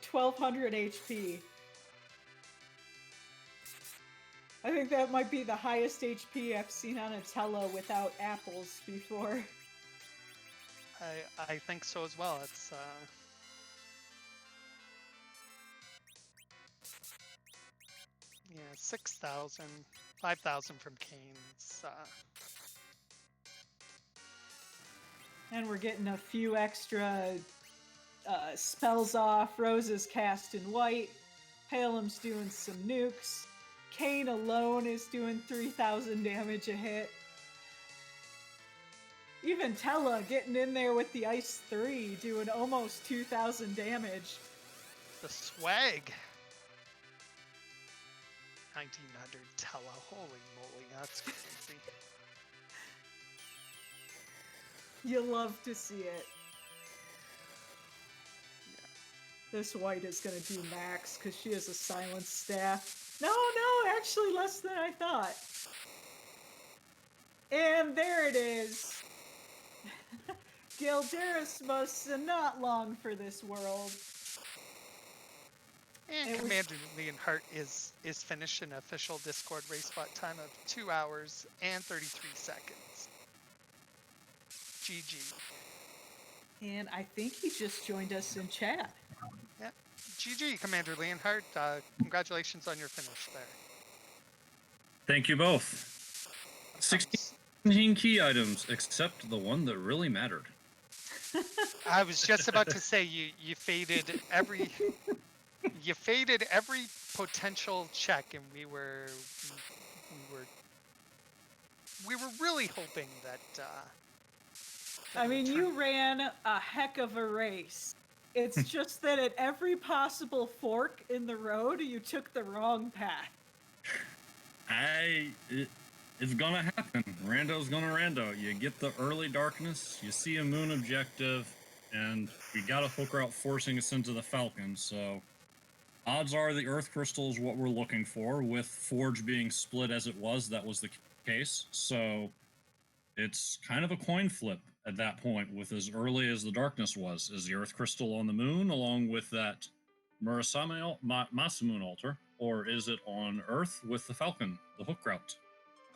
1200 HP, I think that might be the highest HP I've seen on a Tella without apples before. I think so as well. It's yeah, 6,000, 5,000 from Kane's. And we're getting a few extra spells off. Rose is cast in white. Palem's doing some nukes. Kane alone is doing 3,000 damage a hit. Even Tella getting in there with the Ice 3, doing almost 2,000 damage. The swag. 1900 Tella. Holy moly, that's crazy. You love to see it. Yeah. This white is going to do max because she has a silence staff. No, actually less than I thought. And there it is. Gilderismus, not long for this world. And CommanderLeonhart is finished in official Discord race spot time of 2 hours and 33 seconds. GG. And I think he just joined us in chat. Yeah. GG, CommanderLeonhart. Congratulations on your finish there. Thank you both. 16 key items, except the one that really mattered. I was just about to say you faded every potential check, and we we were really hoping that. I it would mean, turn- you ran a heck of a race. It's just that at every possible fork in the road, you took the wrong path. It's gonna happen. Rando's gonna rando. You get the early darkness, you see a moon objective, and we got a hook route forcing us into the Falcon, so odds are the Earth Crystal is what we're looking for. With Forge being split as it was, that was the case. So it's kind of a coin flip at that point, with as early as the darkness was. Is the Earth Crystal on the moon along with that Masamune altar, or is it on Earth with the Falcon, the hook route?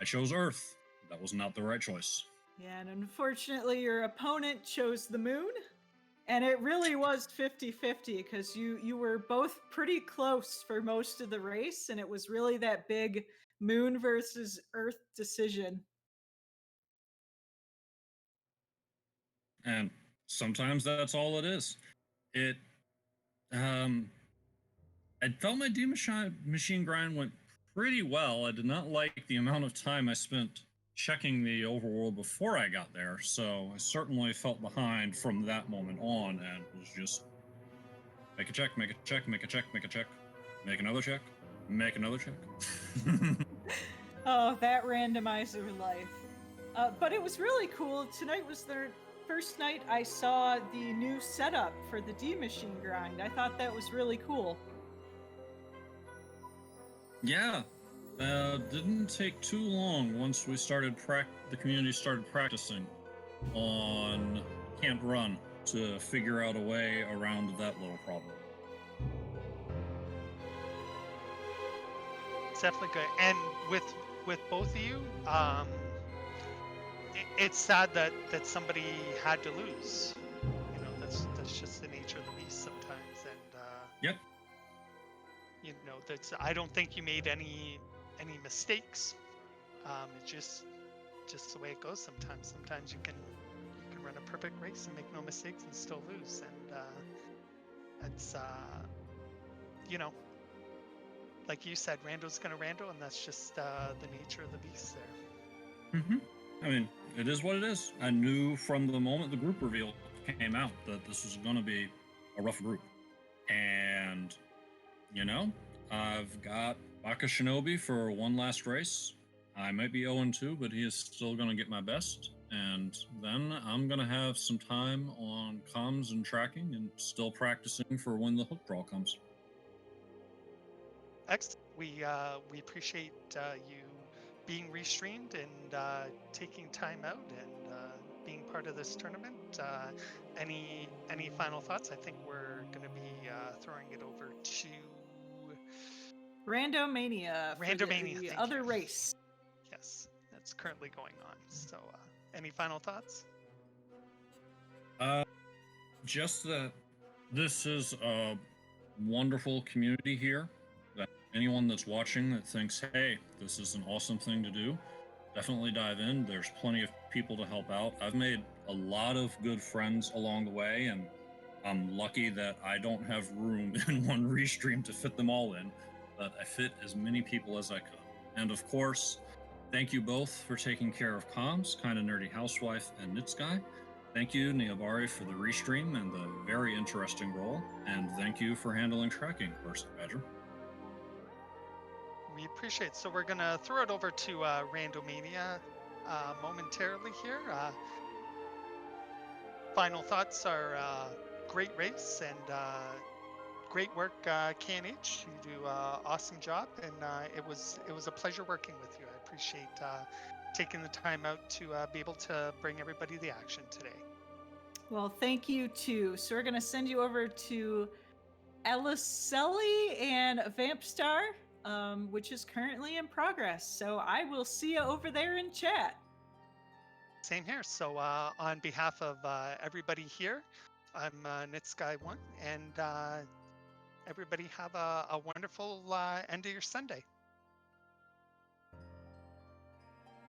I chose Earth. That was not the right choice. Yeah, and unfortunately, your opponent chose the moon. And it really was 50-50 because you were both pretty close for most of the race, and it was really that big moon versus Earth decision. And sometimes that's all it is. It I felt my machine grind went pretty well. I did not like the amount of time I spent checking the overworld before I got there, so I certainly felt behind from that moment on and was just make a check, make a check, make a check, make a check, make another check, make another check. Oh, that randomizer life. But it was really cool. Tonight was the first night I saw the new setup for the D machine grind. I thought that was really cool. Yeah, didn't take too long once we started the community started practicing on Can't Run to figure out a way around that little problem. It's definitely good. And with both of you, it's sad that somebody had to lose. You know, that's just the nature of the beast sometimes. And Yep. you know, that's I don't think you made any mistakes. It's just the way it goes sometimes. Sometimes you can run a perfect race and make no mistakes and still lose. And it's you know, like you said, rando's gonna rando, and that's just the nature of the beast there. I mean, it is what it is. I knew from the moment the group reveal came out that this was going to be a rough group. And, you know, I've got Baka Shinobi for one last race. I might be 0-2, but he is still going to get my best. And then I'm going to have some time on comms and tracking and still practicing for when the hook draw comes. Excellent. We appreciate you being restreamed and taking time out and being part of this tournament. Any final thoughts? I think we're going to be throwing it over to Randomania. Randomania, The thank other you. race. Yes, that's currently going on. So, any final thoughts? Just that this is a wonderful community here. That anyone that's watching that thinks, hey, this is an awesome thing to do, definitely dive in. There's plenty of people to help out. I've made a lot of good friends along the way, and I'm lucky that I don't have room in one restream to fit them all in, but I fit as many people as I could. And of course, thank you both for taking care of comms, Kinda Nerdy Housewife and Nitsky. Thank you, Niabari, for the restream and the very interesting role. And thank you for handling tracking, Burst Badger. We appreciate it. So we're going to throw it over to Randomania momentarily here. Final thoughts are great race and great work, KNH. You do awesome job, and it was a pleasure working with you. I appreciate taking the time out to be able to bring everybody the action today. Well, thank you too. So we're going to send you over to Eliselli and Vampstar, which is currently in progress. So I will see you over there in chat. Same here. So on behalf of everybody here, I'm Nitsky1, and everybody have a wonderful end of your Sunday.